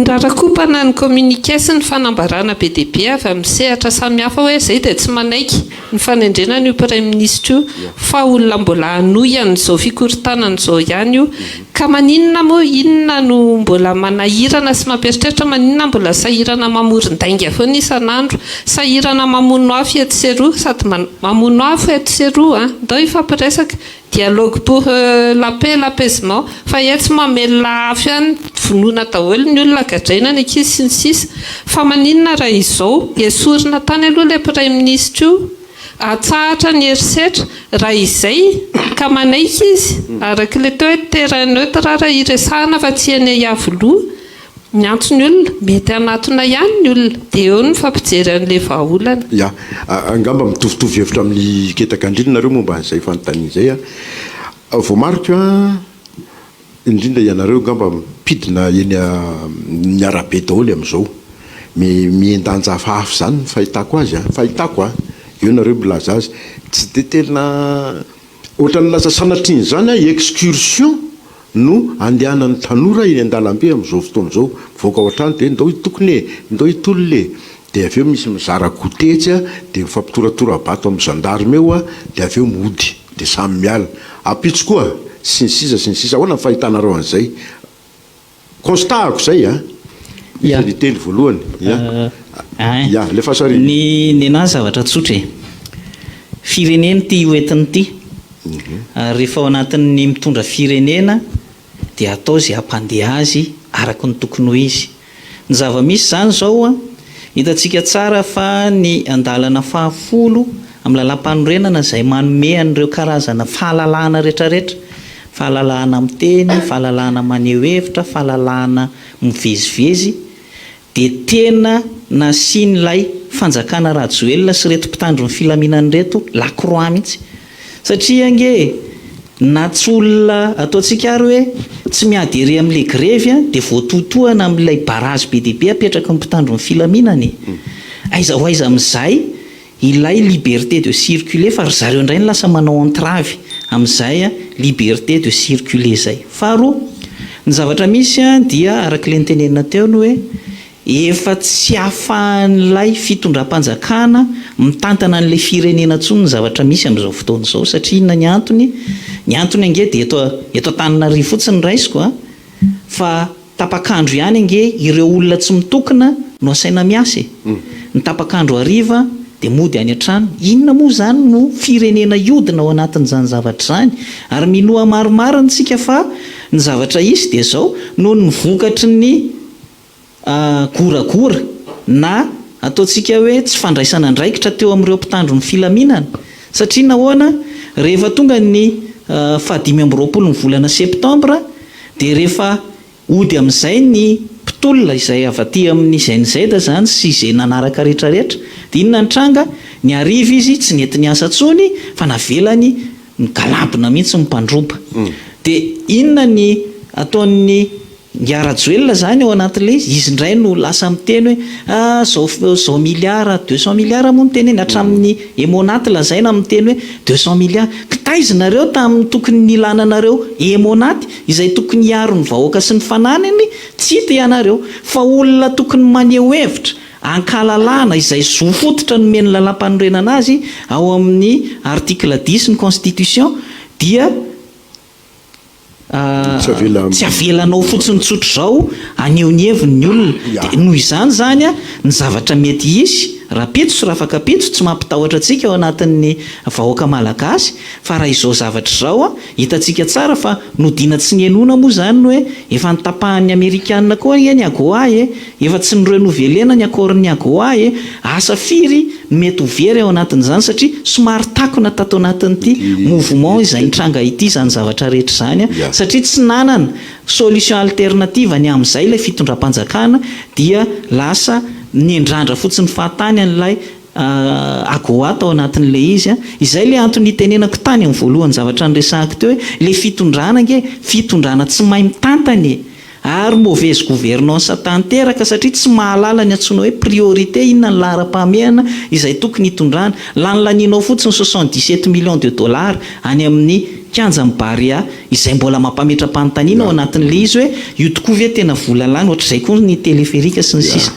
rarakopana ny communiqué sy ny fanambarana be dia be avy amin'ny sehatra samihafa hoe izay dia tsy manaiky ny fanendrena n'io Premier Ministre io fa olona mbola hanohy an'izao fikorotanan'izao ihany io ka maninona moa inona no mbola manahirana sy mampieritreritra maninona mbola sahirana mamoron-dainga foana isan'andro sahirana mamono afo eto sy eroa sady mamono afo eto sy eroa ndao ifampiresaka dialogue pour la paix et l'apaisement fa tsy mamelona afo ihany vonoina daholo ny olona gadraina ny ankizy sy ny sisa fa maninona raha izao esorina tany aloha ilay Premier Ministre io atsahatra ny herisetra raha izay ka manaika izy araka ilay teo hoe terrain neutre raha iresahana fa tsy eny avoloha miantso ny olona mety anatona ihany ny olona dia eo ny fampijery an'ilay vahaolana ya angamba mitovitovy hevitra amin'ny ketakandriny nareo momba an'izay fanontaniana izay voamariko indrindra ianareo angamba mpidina eny ny arabe daholo amin'izao miendanja hafahafa zany fahitako azy fahitako eo nareo milaza azy tsy dia tena ohatran'ny laza sanatriny zany excursion no andehanan'ny tanora eny an-dalambe amin'izao fotoana izao voaka ao an-trano dia ndao hitokony ndao hitolole dia avy eo misy mizara kotetsy dia mifampitoratora-bato amin'ny gendarme eo dia avy eo mody dia samy miala apitso koa sy ny sisa ahoana ny fahitanareo an'izay constatako zay ny tely voalohany le fasariny ny anahy zavatra tsotra fireneny ty hoentiny ity rehefa ao anatin'ny mitondra firenena dia atao zay hampandeha azy araka ny tokony ho izy. Ny zava-misy zany zao a hitantsika tsara fa ny andalana 10 amin'ny lalam-panorenana izay manome an'ireo karazana fahalalahana rehetrarehetra, fahalalahana amin'ny teny, fahalalahana maneho hevitra, fahalalahana mivezivezy, dia tena nasian'ilay fanjakana Rajoelina sy reto mpitandro ny filaminany reto lakroa mihitsy. Satria nge na tsy olona ataontsika ary hoe tsy miady ery amin'ilay grevy dia voatotohana amin'ilay barazy be deaibe apetraka ny mpitandro ny filaminany. Aiza ho aiza amin'izay ilay liberté de circuler fa ry zareo indray ny lasa manao entrave amin'izay liberté de circuler zay. Faharoa, ny zavatra misy dia arak'ilay nitenenina teo ny hoe efa tsy ahafahan'ilay fitondram-panjakana mitantana an'ilay firenena ntsony ny zavatra misy amin'izao fotoana izao. Satria inona ny antony? Ny antony ange dia eto Antananarivo fotsiny raisiko fa tapakandro ihany ange ireo olona tsy mitokona no asaina miasa. Ny tapakandro hariva dia mody any an-trano. Inona moa zany no firenena iodina ao anatin'izany zavatra zany? Ary minoa maromariny tsika fa ny zavatra isy dia zao noho ny vokatry ny goragora na ataontsika hoe tsy fandraisana andraikitra teo amin'ireo mpitandro ny filaminana. Satria nahoana rehefa tonga ny 25 ny volana septambra dia rehefa ody amin'izay ny mpitolona izay avy aty amin'ny ZNZ zany sy izay nanaraka rehetrarehetra dia inona ny tranga? Ny ariva izy tsy nety ny asa tsony fa navelany ny galabina mihitsy ny mpandroba. Dia inona ny ataon'ny Rajoelina zany ao anatin'ilay izy indray no lasa miteny hoe zao milliard 200 milliard moa miteny eny hatramin'ny Emonat lazaina miteny hoe 200 milliard. Kitaizanareo tamin'ny tokony nilananareo Emonat izay tokony hiaro ny vahoaka sy ny fananany tsy hita ianareo fa olona tokony maneho hevitra ankalalana izay zo fototra nomeny lalam-panorenana azy ao amin'ny article 10 ny constitution dia tsy avelanao fotsiny tsotro zao aneho ny heviny ny olona. Dia noho izany zany ny zavatra mety isy raha petso sy raha afaka petso tsy mampitahotra antsika ao anatin'ny vahoaka malagasy. Fa raha izao zavatra zao hitantsika tsara fa nodina tsy nienona moa zany hoe efa nitapahan'ny Amerikanina koa ny AGOA efa tsy nirenouvelena ny accord-ny AGOA asa firy mety ho very ao anatin'izany satria somary takona tato anatin'ity mouvement izay nitranga ity zany zavatra rehetra zany satria tsy nanana solution alternative ny amin'izay ilay fitondram-panjakana dia lasa niendrandra fotsiny fahatany an'ilay AGOA tao anatin'ilay izy izay le antony itenenako tany amin'ny voalohany zavatra nyresahako teo hoe le fitondrana nge fitondrana tsy mahay mitantany ary mauvaise gouvernance tanteraka satria tsy mahalala ny antsoina hoe priorité inona ny lahara-pahamehana izay tokony hitondrana. Lany laninao fotsiny 77 millions de dollars any amin'ny kianjam-baria izay mbola mampametra-panontaniana ao anatin'ilay izy hoe io tokoa ve tena vola lany ohatr'izay koa ny teleferika sy ny sisa.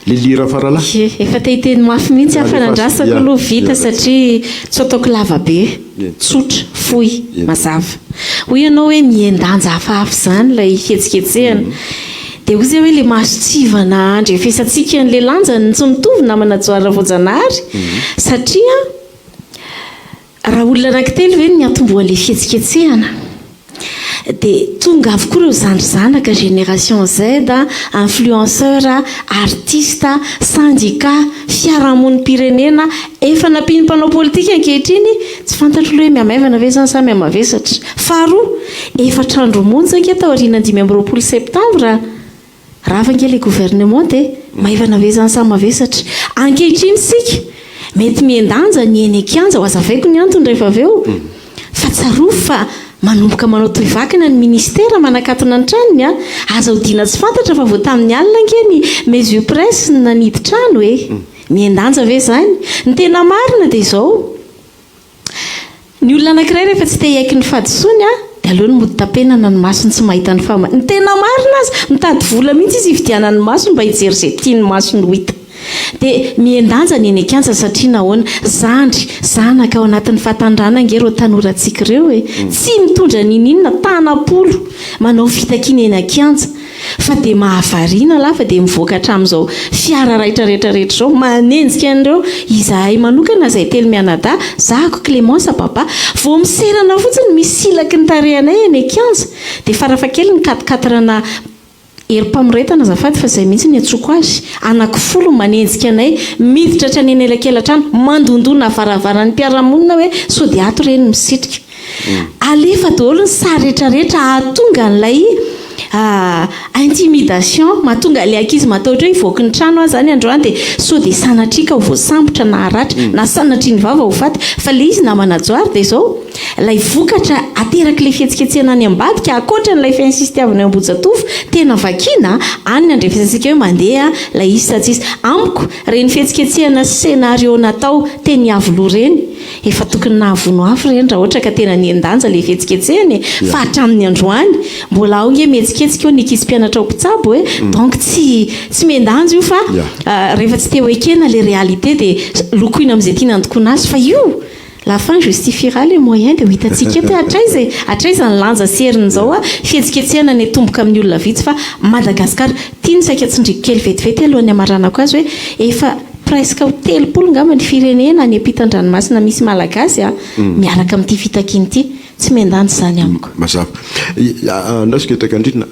Le lira faralahy efa tehiteny mafy mihitsy afanandrasako aloha vita satria tsy ataoko lava be tsotra foy mazava hoy ianao hoe miendanja hafahafa zany lay fihetsiketsehana dia hoy zay hoe le mahasotsivana andrefesantsika n'le lanjany tsy mitovy namana joara voajanahary satria raha olona anankitelo ve ny atomboan'le fihetsiketsehana dia tonga avokoa ireo zandrizanaka génération Z influenceur artiste syndicat fiarahamonim-pirenena efa nampiny mpanao politika ankehitriny tsy fantatro loha hoe miamaivana ve zany sa miamavesatra. Faharoa efa trandro monja ange tao aoriana 25 septambra raha afa le gouvernement dia maivana ve zany sa mavesatra ankehitriny sika mety miendanja ny eny kianja ho azavaiko ny antony rehefa avy eo fa tsaroa fa manomboka manao toivakana ny ministera manakatona ny tranony aza hodiana tsy fantatra fa vo tamin'ny alina ange ny mesure presse nanidy trano miendanja ve zany. Ny tena marina dia izao ny olona anankiray rehefa tsy te hiaiky ny fadisony dia aloha ny mody tapenana ny masony tsy mahita ny fama ny tena marina azy mitady vola mihitsy izy hividiana ny masony mba hijery zay tiany masony ho hita dia miendanja ny eny kianja satria nahoana zandry zanaka ao anatin'ny fahatandrana nge reo tanorantsika ireo tsy mitondra nininona tanapolo manao fitakina eny kianja fa dia mahavariana lafa dia mivoaka hatramin'izao fiara raitra zao manenjika an'ireo izahay manokana izay telo mianada zahako Clémence papa vao miserana fotsiny misy silaky ny tarehanay eny Kianja dia farafakely ny 4-4 eri-pamoretana azafady fa izay mihitsy ny atsoko azy anankifolo manenjika anay miditra hatrany eny elakelan-trano mandondona varavaran'ny mpiara-monina hoe sao dia ato ireny misitrika alefa daholo ny sary rehetrarehetra ahatonga n'ilay intimidation mahatonga ilay ankizy matahotra hoe ivoaka ny trano azy zany androany dia sao dia sanatrika ho voasambotra na haratra na sanatry ny vava ho faty fa ilay izy namana joary dia izao ilay vokatra ateraka ilay fihetsiketsehana any ambadika akoatra n'ilay fiinsiste avy ny Ambojatofo tena vakiana any andrefesansika hoe mandeha ilay izy satsisy amiko reny fihetsiketsehana scénario natao teny avoloha reny efa tokony nahavono afo reny raha ohatra ka tena niendanja ilay fihetsiketsehany fa hatramin'ny androany mbola ao nge mihetsiketsika eo ny ankizy mpianatra ao mpitsabo hoe donc tsy miendanja io fa rehefa tsy te hoekena le réalité dia lokoina amin'izay tiana andokoana azy fa io la fin justifiera les moyens dia ho hitantsika eto hatraiza ny lanja serin'izao a fihetsiketsehana ny tomboka amin'ny olona vitsy fa Madagasikara tiany saika tsindriky kely vetivety alohan'ny amaranako azy hoe efa presque ho 30 ngamba ny firenena ny ampitan-dranomasina misy malagasy miaraka amin'ity fitakiny ity tsy miendanja izany amiko mazava andasika etakandrina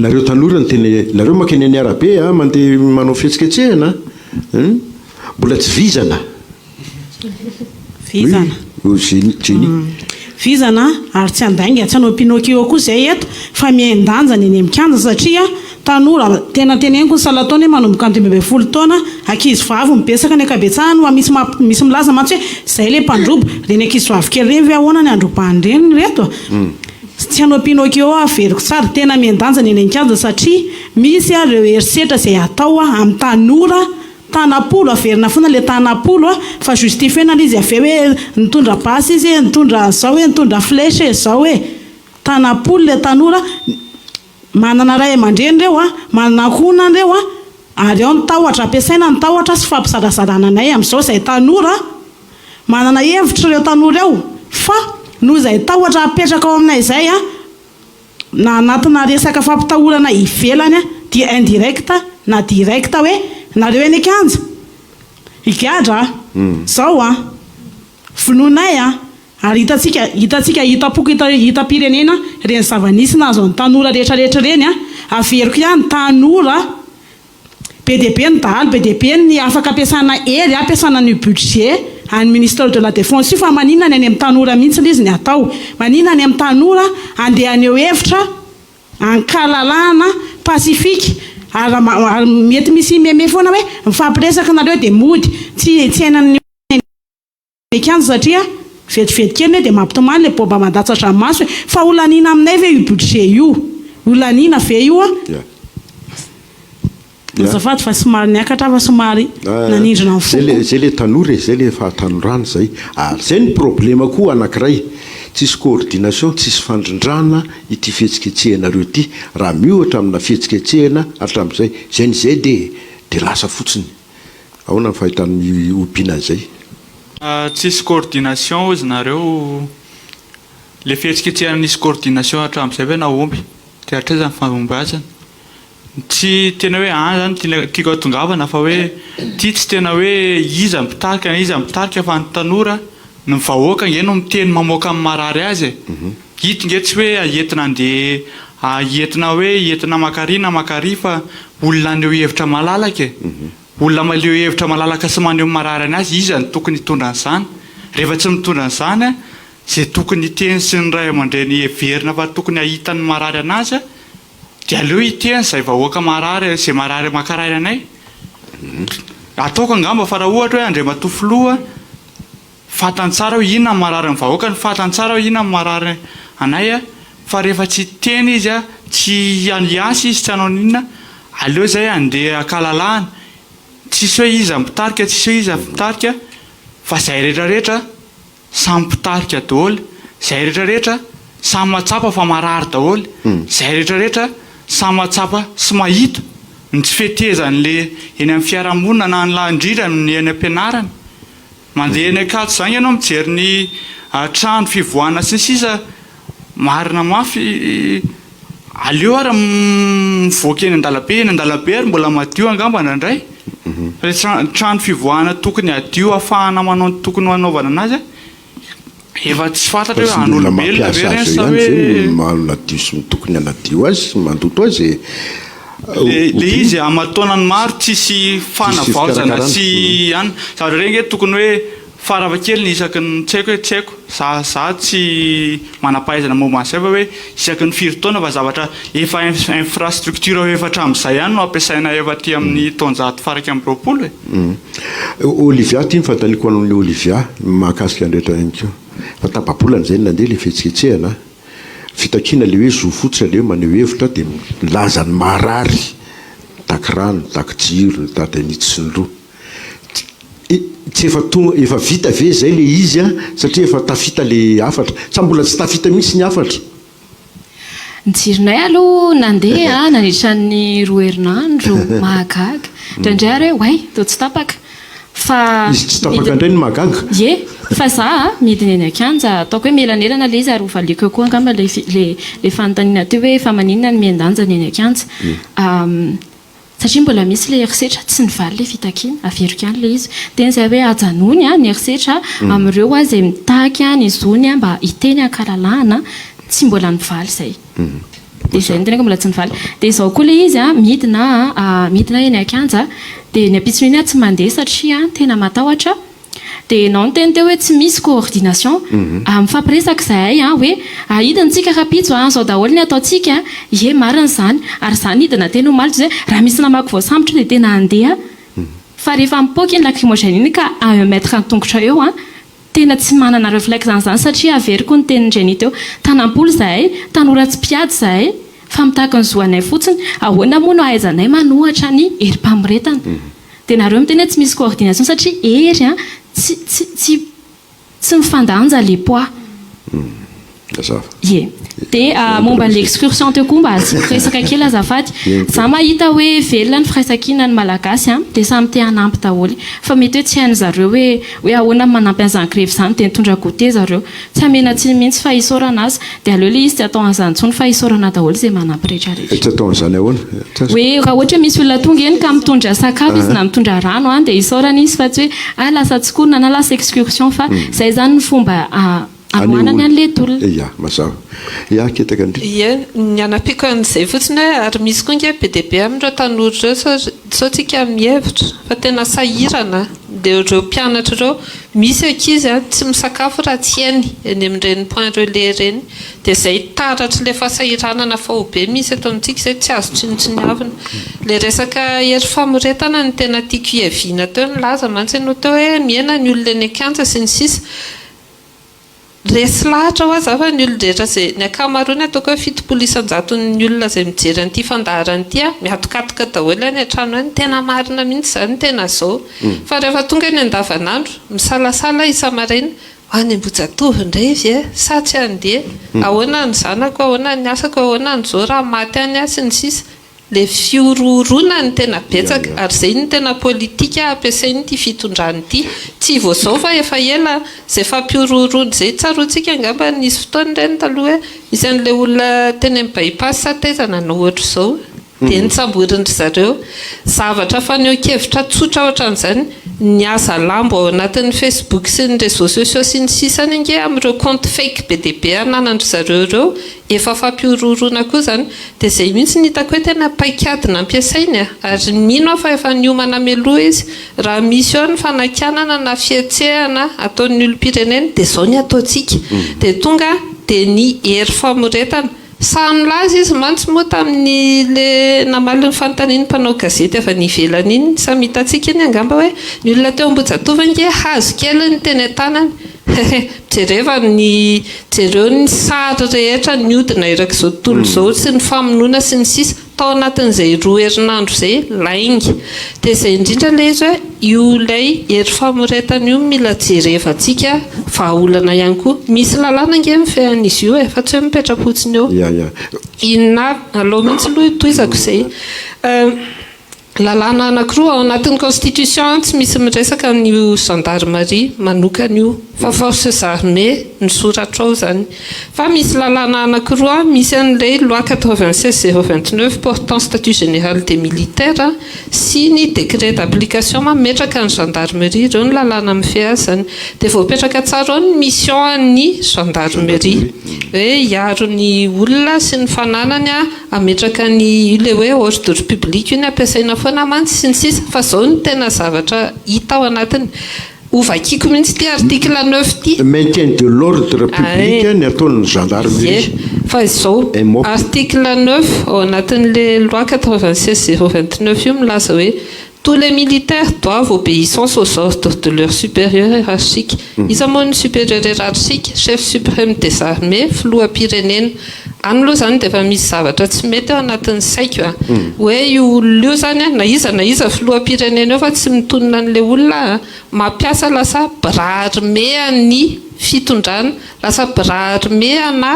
nareo tanora ny teny nareo makeny any arabe mandeha manao fihetsiketsehana mbola tsy vizana vizana ary tsy andainga tsy anao Pinocchio koa izay eto fa miendanja ny eny Kianja satria tanora tena teneniko ny salatona hoe manomboka ny 20 taona ankizy vavy mibesaka ny akabetsahany wa misy milaza mantsy hoe izay le mpandrobo reny ankizy vavy kely reny ve ahoana ny androbany reny reto tsy anao Pinocchio averiko tsara tena miendanja ny eny Kianja satria misy ireo herisetra izay atao amin'ny tanora tanapolo averina foana le tanapolo fa justifiena izy avy hoe nitondra basy izy nitondra zao hoe nitondra flèche zao hoe tanapolo le tanora manana ray aman-dreny reo manana ankohona reo ary ao ny tahotra ampiasaina ny tahotra sy fampizarazarana anay amin'izao izay tanora manana hevitra ireo tanora eo fa noho izay tahotra apetraka ao aminay izay na anatina resaka fampitahorana ivelany dia indirecta na directa hoe nareo eny Kianja igadra zao vononay ary hitatsika hitapoko hitapirenena reny zavanisina azo ny tanora rehetrarehetra reny averiko ihany tanora be dia be ny dahalo be dia be ny afaka ampiasana hery ampiasana ny budget any ministère de la défense io fa maninona ny any amin'ny tanora mihitsy izy ny atao maninona ny amin'ny tanora andehany eo hevitra ankalalana pasifika ary mety misy meme foana hoe mifampiresaka nareo dia mody tsy ainany Kianja satria vetivety kely dia mampitomany le bomba mandatsatra maso fa olanina aminay ve io budget io olanina ve io azafady fa somary niakatra fa somary nanindrina ny foko zay le tanora zay le fahatanorana zay ary zay ny problema koa anankiray tsisy coordination tsisy fandrindrana ity fihetsiketsehanareo ity raha miohatra amina fihetsiketsehana hatramin'izay zay nyzay dia lasa fotsiny ahoana ny fahitan'ny opiana zay tsisy coordination ozy nareo le fihetsiketsehana nisy coordination hatramin'izay hoe naomby dia hatraiza ny favombazana tsy tena hoe zany tiako atongavana fa hoe ty tsy tena hoe iza mitarika fa ny tanora ny vahoaka nge no miteny mamoaka amin'ny marary azy hity nge tsy hoe aentina andeha entina hoe entina makary fa olona aneo hevitra malalaka olona maleo hevitra malalaka sy maneho marary any azy iza ny tokony hitondra an'izany rehefa tsy mitondra an'izany zay tokony hiteny sy ny ray aman-dreny everina fa tokony ahitany marary anazy dia aleo hiteny izay vahoaka marary zay marary makarary anay ataoko angamba fa raha ohatra hoe Andriamatofoloha fatany tsara hoe inona ny marary ny vahoaka ny fatany tsara hoe inona ny marary anay fa rehefa tsy teny izy tsy aniasy izy tsy anao ninona aleo zay andeha akalalahana tsisy hoe iza mpitarika tsisy hoe iza mpitarika fa zay rehetrarehetra samy mpitarika daholo zay rehetrarehetra samy matsapa fa marary daholo zay rehetrarehetra samy matsapa sy mahita ny tsy fetezan'le eny amin'ny fiarahamonina na ny indrindra ny eny am-pianarana mandeha eny akato zany ianao mijery ny trano fivoahana sy ny sisa marina mafy aleo ary mivoaka eny an-dalabe ary mbola madio angamba nandray trano fivoahana tokony adio ahafahana manao tokony hanaovana anazy efa tsy fantatra hoe an'olombelona ve reny sa hoe nadio sy tokony anadio azy mandoto azy le izy amataonany maro tsisy fanavaozana sy any zavatra reny hoe tokony hoe faravakely ny isaky ny tsy haiko hoe tsy haiko za tsy manampahaizana momba an'izay fa hoe isaky ny 4 taona fa zavatra efa infrastructure efa hatramin'izay ihany no ampiasaina efa ty amin'ny taonjato faraka amin'ny 20 Olivia ty ny fantaniko an'ilay Olivia mahakasika andrehetra ihany koa fa tapabolana zay nandeha le fihetsiketsehana fitakiana le hoe zo fotsiny le maneho hevitra dia milaza ny marary taky rano taky jiro tady anitsy sy ny roa tsy efa vita ve zay le izy satria efa tafita le afatra sa mbola tsy tafita mihitsy ny afatra ny jironay aloha nandeha nandritra ny 2 herinandro mahagaga ndraindray ary hoe way tao tsy tapaka fa izy tsy tapaka indray ny mahagaga ye fa za midiny eny akanja ataoko hoe melanelana le izy ary hovaliko koa angamba le fanontaniana teo hoe fa maninona ny miandanjany eny akanja satria mbola misy le herisetra tsy nivaly le fitakiana averiko ihany le izy dia zay hoe ajanony ny herisetra amin'ireo izay mitaky ny zony mba hiteny ankalalahana tsy mbola nivaly zay dia zay nitenako mbola tsy nivaly dia izao koa le izy midina eny akanja dia ny ampitsoniny tsy mandeha satria tena matahotra dia nao nyteny teo hoe tsy misy coordination mifampiresaka zahay hoe hidintsika rapitso zao daholo ny ataontsika ye marina izany ary izany hidina tena homalitra zay raha misy namaky voasambotra dia tena andeha fa rehefa mipoaka iny lacrymogène iny ka à 1 mètre an-tongotra eo tena tsy manana réflexe an'izany satria averiko ny tenin-dreny teo tanam-polo zahay tanora tsy mpiady zahay fa mitaka ny zoanay fotsiny ahoana moa no ahaizanay manohatra ny herim-pamoretana dia nareo miteny hoe tsy misy coordination satria hery tsy mifandanja le poids ye dia momba l'excursion teo koa mba aziresaka kely azafady za mahita hoe velona ny firaisankina ny malagasy dia samy te hanampy daholo fa mety hoe tsy hainy zareo hoe ahoana manampy an'izany grevy izany dia nitondra gote zareo tsy hamena tsy mihitsy fa hisaorana azy dia aleo le izy tsy atao an'izany ntsony fa hisaorana daholo izay manampy rehetrarehetra tsy atao an'izany ahoana hoe raha ohatra misy olona tonga eny ka mitondra sakafo izy na mitondra rano dia hisaorana izy fa tsy hoe lasa tsikona na lasa excursion fa izay zany ny fomba anohanany an'le tolona mazava ketaka ny anapiko an'izay fotsiny hoe ary misy koa nge be dia be amin'ireo tanora ireo sao tsika mihevitra fa tena sahirana dia ireo mpianatra ireo misy ankizy tsy misakafo raha tsy eny amin'ireny point relais ireny dia izay taratra le fahasahiranana fahobe misy eto amintsika izay tsy azo tsinotsiniavina le resaka hery famoretana ny tena tiako hiaviana teo ny laza mantsy no teo hoe miena ny olona eny akanja sy ny sisa resy lahatra ho aza fa ny olon-drehetra zay ny akamaroany ataoko hoe 7 ny olona izay mijery an'ity fandaharany ity miatokatoka daholo any an-trano any tena marina mihitsy izany tena zao fa rehefa tonga ny andavanandro misalasala isa-maraina any Ambohijatovo indray izy sa tsy andeha ahoana ny zanako ahoana ny asako ahoana ny zao raha maty any sy ny sisa le fiororona ny tena betsaka ary izay ny tena politika ampiasainy ity fitondrany ity tsy voazao fa efa ela izay fampiororona izay tsaroantsika angamba nisy fotoana ireny taloha hoe isan'ilay olona teny amin'ny bypass taizana na ohatra izao dia nitsamborindry zareo zavatra faneho-kevitra tsotra ohatran'izany ny asa lambo ao anatin'ny Facebook sy ny réseaux sociaux sy ny sisany inge amin'ireo compte fake be dia be ananandry zareo ireo efa fampiororona koa izany dia izay mihitsy ny hitako hoe tena paikadina ampiasainy ary mino aho fa efa niomana meloha izy raha misy eo ny fanakanana na fietsehana ataon'ny olom-pirenena dia izao ny ataontsika dia tonga dia ny hery famoretana samy laza izy mantsy moa tamin'ny le namaly ny fanontaniany mpanao gazety efa nivelany iny samy hitantsika iny angamba hoe ny olona teo Ambohijatovo nge hazo kely ny teny an-tanany jereva ny jereo ny sary rehetra ny odina iraka izao tontolo izao sy ny famonoana sy ny sisa tao anatin'izay 2 herinandro izay laingy dia izay indrindra le izy hoe io lay hery famoretana io mila jerevantsika vahaolana ihany koa misy lalàna nge mifehan'izy io fa tsy hoe mipetra-potsiny eo inona aloha mihitsy loha toizako izay lalàna anankiroa ao anatin'ny constitution tsy misy miresaka ny gendarmerie manokana io fa forces armées ny soratra ao zany fa misy lalàna anankiroa misy an'ilay loi 96/029 portant statut général des militaires sy ny décret d'application mametraka ny gendarmerie ireo ny lalàna mifeazany dia voapetraka tsara ao ny mission an'ny gendarmerie hoe hiaro ny olona sy ny fananany ametraka ny le hoe ordre public iny ampiasaina foana mantsy sy ny sisa fa zao ny tena zavatra hita ao anatiny ovakiko mihitsy ty article 9 ty maintien de l'ordre public ny ataon'ny gendarmerie fa izao article 9 ao anatin'le loi 96/029 io milaza hoe tous les militaires doivent obéissance aux ordres de leur supérieur hiérarchique. Izy moa ny supérieur hiérarchique, chef suprême des armées, filoham-pirenena. Any aloha zany dia efa misy zavatra tsy mety ao anatin'ny saiko hoe io olona io zany na iza filoham-pirenena eo fa tsy mitonona an'ilay olona mampiasa lasa bras armé any fitondrana, lasa bras armé ana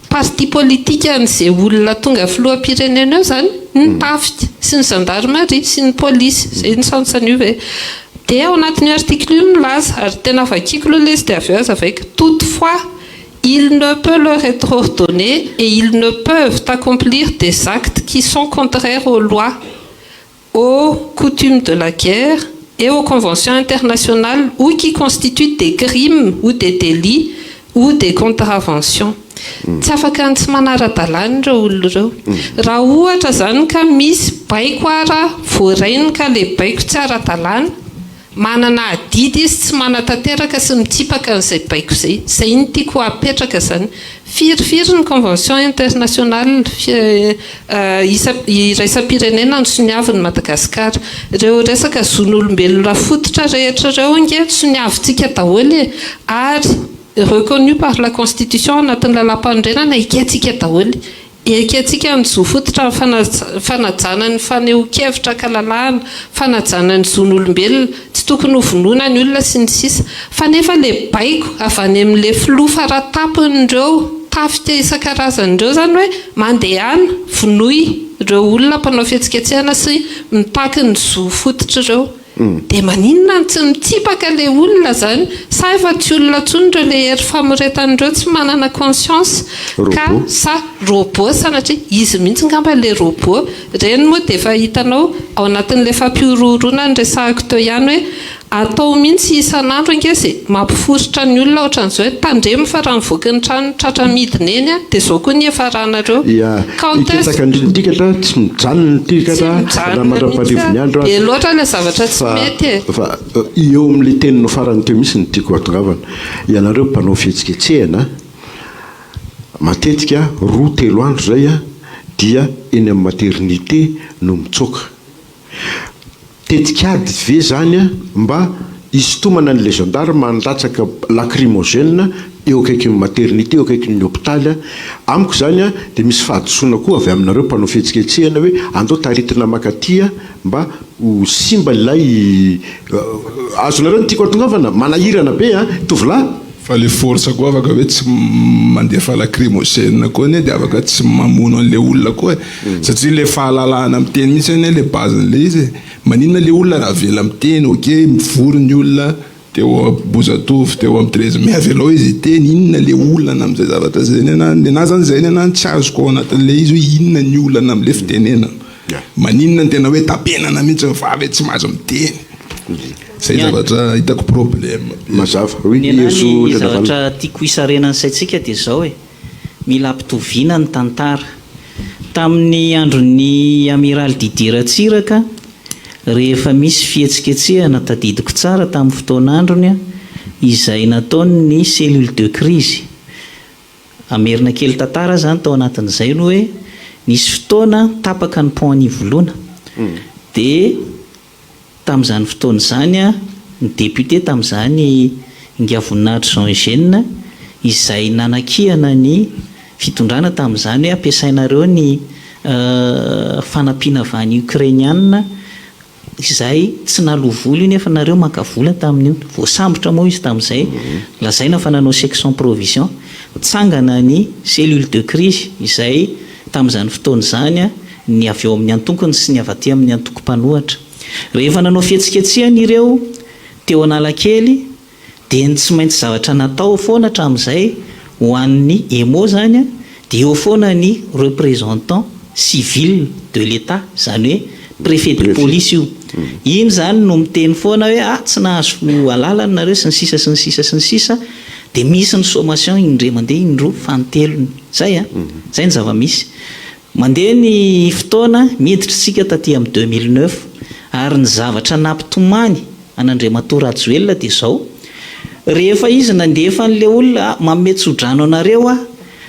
parti politique an'izay olona tonga filoham-pirenena eo zany ny tafika sy ny gendarmerie sy ny polisy zay ny sansany io hoe dia ao anatin'ny article io milaza ary tena vakiko aloha ilay izy dia avy eo aza avec toutefois ils ne peuvent leur être ordonnés et ils ne peuvent accomplir des actes qui sont contraires aux lois, aux coutumes de la guerre et aux conventions internationales ou qui constituent des crimes ou des délits ou des contraventions. Tsy afaka ny tsy manara-dalàna ireo olona ireo raha ohatra zany ka misy baiko ara voarainy ka le baiko tsy ara-dalàna manana adidy izy tsy manatanteraka sy mitsipaka n'izay baiko zay ny tiako apetraka zany firifiry ny convention internationale iraisam-pirenena ny soniavy ny Madagasikara ireo resaka zon'olombelona fototra rehetra ireo nge soniavintsika daholy ary reconnu par la constitution anatin'ny lalam-pandrenana ikentsika daholy ekentsika ny zo fototra fanajana ny faneho-kevitra kalalahana fanajana ny zon'olombelona tsy tokony hovonoana ny olona sy ny sisa fa nefa le baiko avy any amin'le filoha faratapin'ireo tafika isan-karazan'ireo zany hoe mandehana vonoy ireo olona mpanao fihetsiketsehana sy mitaky ny zo fototra ireo dia maninona ny tsy mitsipaka le olona zany sa efa tsy olona tsony ireo le hery famoretan'ireo tsy manana conscience ka sa robot sanatria izy mihitsy ngamba le robot reny moa dia efa hitanao ao anatin'le fampiororona ny resahako teo ihany hoe atao mihitsy isan'andro angeza mampiforotra ny olona ohatran'izao hoe tandremo fa raha mivoaka ny trano tratra midina eny dia zao koa ny efaranareo iketsaka ndrindrindikatra tsy mijanona ntikatra raha mandrapalivony andro dia loatra le zavatra tsy mety fa eo amin'le teninao farany teo misy ny tiako atongavana ianareo mpanao fihetsiketsehana matetika 2-3 andro zay dia eny amin'ny maternité no mitsoka tetikady ve zany mba isotomana n'le gendarme mandatsaka lacrymogène eo akaiky ny maternité eo akaiky ny hôpitaly amiko zany dia misy fahadisoana koa avy aminareo mpanao fihetsiketsehana hoe andao taritina makatia mba ho simba ilay azonareo ny tiako atongavana manahirana be tovolahy fa le force koa afaka hoe tsy mandefa lacrymogène koa ne dia afaka tsy mamono an'le olona koa satria le fahalalahana miteny mihitsy ane le basen'le izy maninona le olona raha vela miteny ok mivory ny olona teo Bozatov teo amin'ny 13 mai avelao izy teny inona le olana amin'izay zavatra zay na zany zay na tsy azoko ao anatin'le izy hoe inona ny olana amin'le fitenenana maninona ny tena hoe tapenana mihitsy vavy tsy mahazo miteny zay zavatra hitako problème mazava ny zavatra tiako hisarenany saitsika dia zao hoe mila ampitoviana ny tantara tamin'ny andron'ny amiral Didier Ratsiraka rehefa misy fihetsiketsehana tadidiko tsara tamin'ny fotoan'androny izay nataony ny cellule de crise amerina kely tantara zany tao anatin'izay no hoe nisy fotoana tapaka ny pont anivoloana dia tamin'izany fotoana zany ny député tamin'izany Ingavoninahitra Jean Eugène izay nanakihana ny fitondrana tamin'izany hoe ampiasainareo ny fanampiana vany ukrainiana izay tsy nalovolo iny efa nareo makavola tamin'io voasambotra moa izy tamin'izay lazaina fa nanao section provision tsangana ny cellule de crise izay tamin'izany fotoana zany ny avy eo amin'ny antokony sy ny avaty amin'ny antoko-panohatra rehefa nanao fihetsiketsehana ireo teo Analakely dia ny tsy maintsy zavatra natao foana hatramin'izay ho an'ny emo zany a dia eo foana ny représentant civil de l'état zany hoe préfet de police io iny zany no miteny foana hoe tsy nahazo alalana nareo sy ny sisa sy ny sisa sy ny sisa dia misy ny sommation indray mandeha indro fantelony zay a zay ny zava-misy mandeha ny fotoana miditra tsika taty amin'ny 2009 ary ny zavatra nampitomany an'Andriamatoa Rajoelina dia zao rehefa izy nandefa n'le olona manome tsodrano anareo a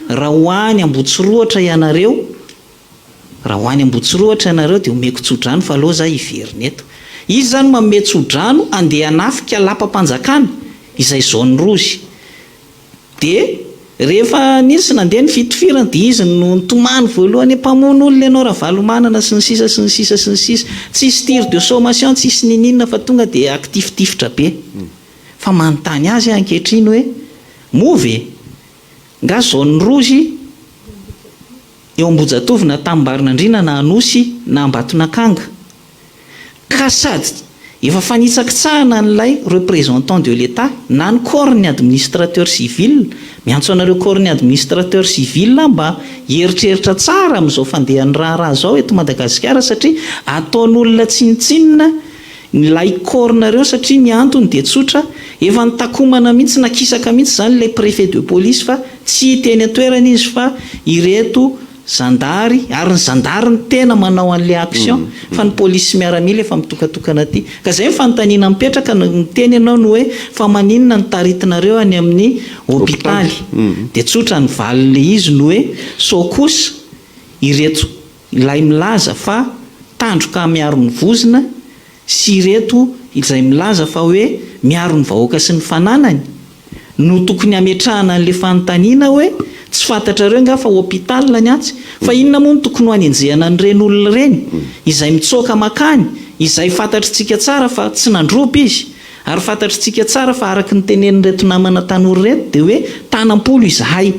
raha hoany Ambotsiroatra ianareo raha hoany Ambotsiroatra ianareo dia omeko tsodrano fa aloha za hiverina eto izy zany manome tsodrano andeha hanafika lapa-panjakana izay zone rouge dia rehefa nisy nandeha ny fitifirana dia izy no nitomany voalohany mpamono olona ianao raha valomanana sy ny sisa sy ny sisa sy ny sisa tsisy tire de sommation tsisy nininona fa tonga dia actifitifitra be fa manontany azy ankehitriny hoe move nga zone rouge eo Ambohijatovo na Tambarinandriana na Anosy na Ambatonakanga ka sady efa fanitsakitsahana n'ilay représentant de l'état na ny corps ny administrateur civil miantso anareo corps ny administrateur civil mba hieritreritra tsara amin'izao fandehan'ny raharaha zao eto Madagasikara satria ataon'olona tsinitsinina nylay corps-nareo satria ny antony dia tsotra efa nitakomana mihitsy nakisaka mihitsy zany ilay préfet de police fa tsy teny atoerana izy fa ireto zandary ary ny zandary ny tena manao an'le action fa ny polisy miaramila efa mitokatokana aty ka zay fanontaniana mipetraka ny teny ianao no hoe fa maninona ny taritinareo any amin'ny hôpitaly dia tsotra ny valile izy no hoe sokosa ireto ilay milaza fa tandroka miaro ny vozona sy ireto izay milaza fa hoe miaro ny vahoaka sy ny fananany no tokony ametrahana an'le fanontaniana hoe tsy fantatrareo nga fa hôpital ny atsy fa inona moa no tokony ho anenjehana an'ireny olona ireny izay mitsoaka makany izay fantatritsika tsara fa tsy nandroby izy ary fantatritsika tsara fa araka ny tenenin'reto namana tanora reto dia hoe tanam-polo izahay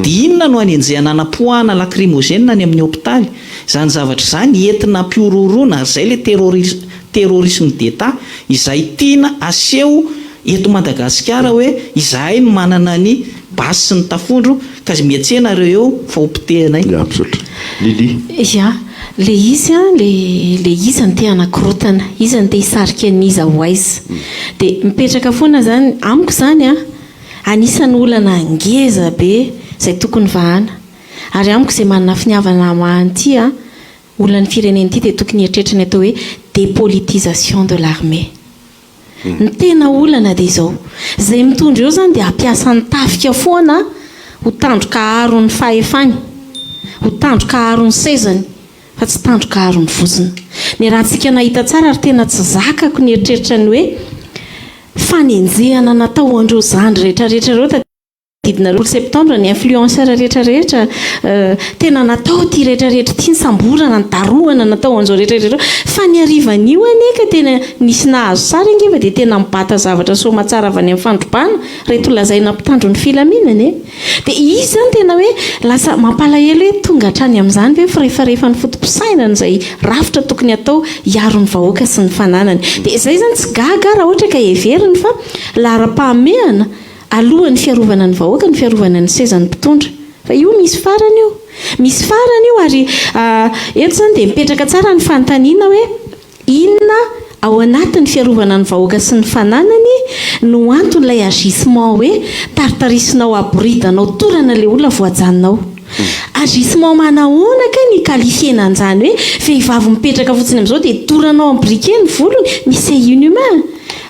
dia inona no anenjehana anapoahana lacrymogène any amin'ny hôpitaly zany zavatra zany entina mpiororona ary zay le terrorisme d'État izay tiana aseho eto Madagasikara hoe izahay no manana ny basy sy ny tafondro ka miantsena reo eo fa ompitehanay Lili ya le izy le izy ny te anakorotana izy ny te hisarika niza ho aiza dia mipetraka foana zany amiko zany a anisan'ny olana ngeza be izay tokony vahana ary amiko izay manana finiavana mahanty a olona ny fireneny ity dia tokony hieritreritra ny atao hoe dépolitisation de l'armée ny tena olana dia izao izay mitondra eo zany dia ampiasa ny tafika foana ho tandroka haro ny fahefany ho tandroka haro ny sezany fa tsy tandroka haro ny vozona ny raha ntsika nahita tsara ary tena tsy zakako ny eritreritra ny hoe fanenjehana natao andreo zandry rehetrarehetra reo didina 10 septembre ny influenceur rehetrarehetra tena natao ty rehetrarehetra ty ny samborana ny daroana natao an'izao rehetrarehetra fa ny arivan'io aneka tena nisy nahazo sara ingeva dia tena mibata zavatra soma tsara avy any amin'ny fandropana reto lazaina mpitandro ny filaminana dia izy zany tena hoe lasa mampalahelo hoe tonga hatrany amin'izany hoe firehefarehefa ny fotom-pisainana izay rafitra tokony atao hiaro ny vahoaka sy ny fananany dia izay zany tsy gaga raha ohatra ka heveriny fa lara-pahamehana alohan'ny fiarovana ny vahoaka ny fiarovana ny sezan'ny mpitondra fa io misy farany io ary eto zany dia mipetraka tsara ny fanontaniana hoe inona ao anatin'ny fiarovana ny vahoaka sy ny fananany no anton'ilay agissement hoe tartarisinao aboridanao torana le olona voajanonao agissement manahoana ka ny qualifiena an'izany hoe vehivavy mipetraka fotsiny amin'izao dia toranao amin'ny briquet ny volony misy c'est inhumain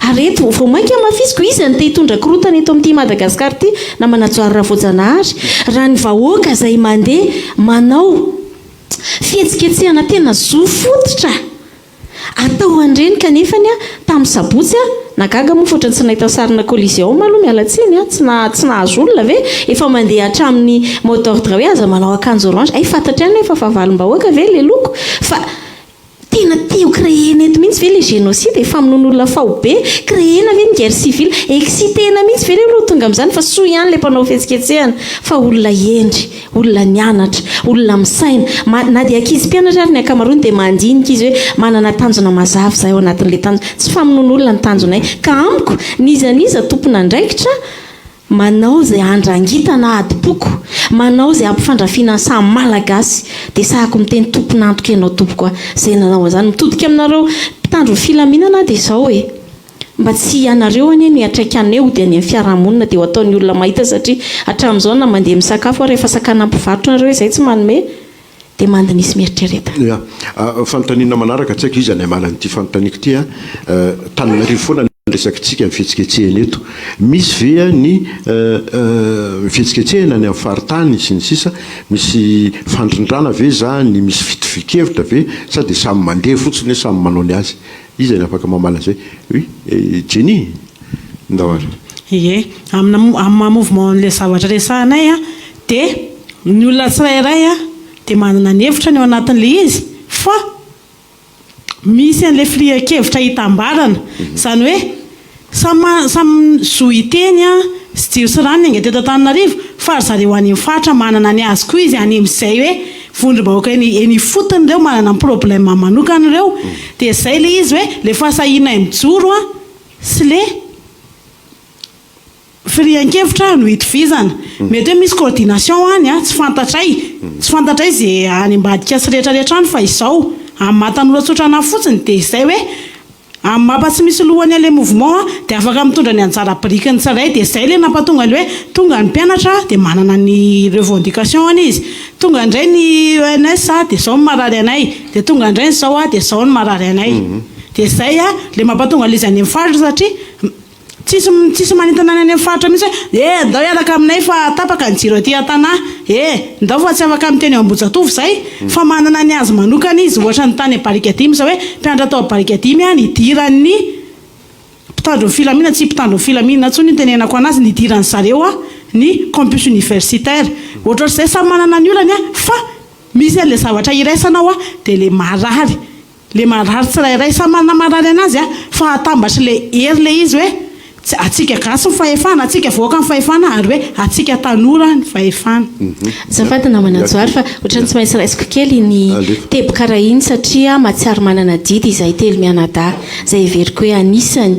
ary eto vao mainka mafisiko izy ny te hitondra korotana eto amin'ity Madagasikara ity na manajoary raha voajanahary raha ny vahoaka izay mandeha manao fihetsiketsehana tena zo fototra atao an'ireny kanefany a tamin'ny sabotsy a nagaga moa fotrany tsy nahita sarina collision maloha mialatsiny a tsy nahazo olona ve efa mandeha hatramin'ny mot d'ordre hoe aza manao akanjo orange ay fantatra ihany efa fahavalom-bahoaka ve le loko fa te tena teo créena eto mihitsy ve le génocide efa minon'olona fahobe créena ve ny guerre civile excitena mihitsy ve le aloha tonga amin'izany fa soa ihany le mpanao fihetsiketsehana fa olona endry olona nianatra olona misaina na dia ankizy mpianatra ary ny ankamaroany dia mandinika izy hoe manana tanjona mazava zahay ao anatin'le tanjona tsy famonoan'olona ny tanjonay ka amiko nizaniza tompona andraikitra manao zay andrangitana adiboko manao zay ampifandrafiana samy malagasy dia sahako miteny tompona antoka ianao tompoko zay nanao an'izany mitodika aminareo mpitandro filaminana dia izao hoe mba tsy ianareo anie ny atraika anay ho dia any amin'ny fiarahamonina dia ho ataon'ny olona mahita satria hatramin'izao na mandeha misakafo a rehefa sakana mpivarotra nareo hoe izay tsy manome dia mandinisy mieritrereta fanontaniana manaraka tsy haiko izy any amalan'ity fanontaniako ity Tananarivo foana resaky tsika amin'ny fihetsiketsehana eto misy vea ny fihetsiketsehana ny amin'ny faritany sy ny sisa misy fandrindrana ve zany misy fitovikevitra ve sady samy mandeha fotsiny hoe samy manao ny azy izy any afaka mamala zay Jenny ndahara ie amin'ny mouvement n'le zavatra resahanay dia ny olona tsirairay dia manana ny hevitra ny ao anatin'le izy fa misy an'le firian-kevitra hitambarana izany hoe samy zoiteny sy jiro sy rano inga teto Antananarivo fa ry zareo any amin'ny faritra manana ny azy koa izy any amin'izay hoe vondrom-bahoaka eny fotony ireo manana ny problème manokana ireo dia izay le izy hoe le fahasahiana mijoro sy le firian-kevitra no hitovizana mety hoe misy coordination any tsy fantatray izay any ambadika sy rehetrarehetra any fa izao amin'ny mahatanora tsotra ana fotsiny dia izay hoe amin'ny mapa tsy misy lohany an'ilay mouvement dia afaka mitondra ny anjara brikany tsaray dia izay le nampatonga le hoe tonga ny mpianatra dia manana ny revendication any izy tonga indray ny ONS dia izao ny marary anay dia tonga indray izao dia izao ny marary anay dia izay le mampatonga le izy any amin'ny faritra satria tsisy manintana any amin'ny faritra mihitsy hoe ndao hiaraka aminay fa tapaka ny jiro aty an-tanà ndao fa tsy afaka miteny eo Ambohijatovo zay fa manana ny azy manokana izy ohatra ny tany barika dimy zao hoe mpianatra tao barika dimy nidiran'ny mpitandro ny filaminana tsy mpitandro ny filaminana ntsony ny tenenako anazy nidiran'ny zareo ny campus universitaire ohatra zay samy manana ny olany fa misy an'le zavatra iraisanao dia le marary tsirairay samy manana marary anazy fa atambatra le hery le izy hoe atsika gasy ny fahefana atsika voaka ny fahefana ary hoe atsika tanora ny fahefana zafady namanajoary fa ohatrany tsy maintsy raisiko kely ny teboka raha iny satria mahatsiaro manana didy izay telo mianada zay everiko hoe anisany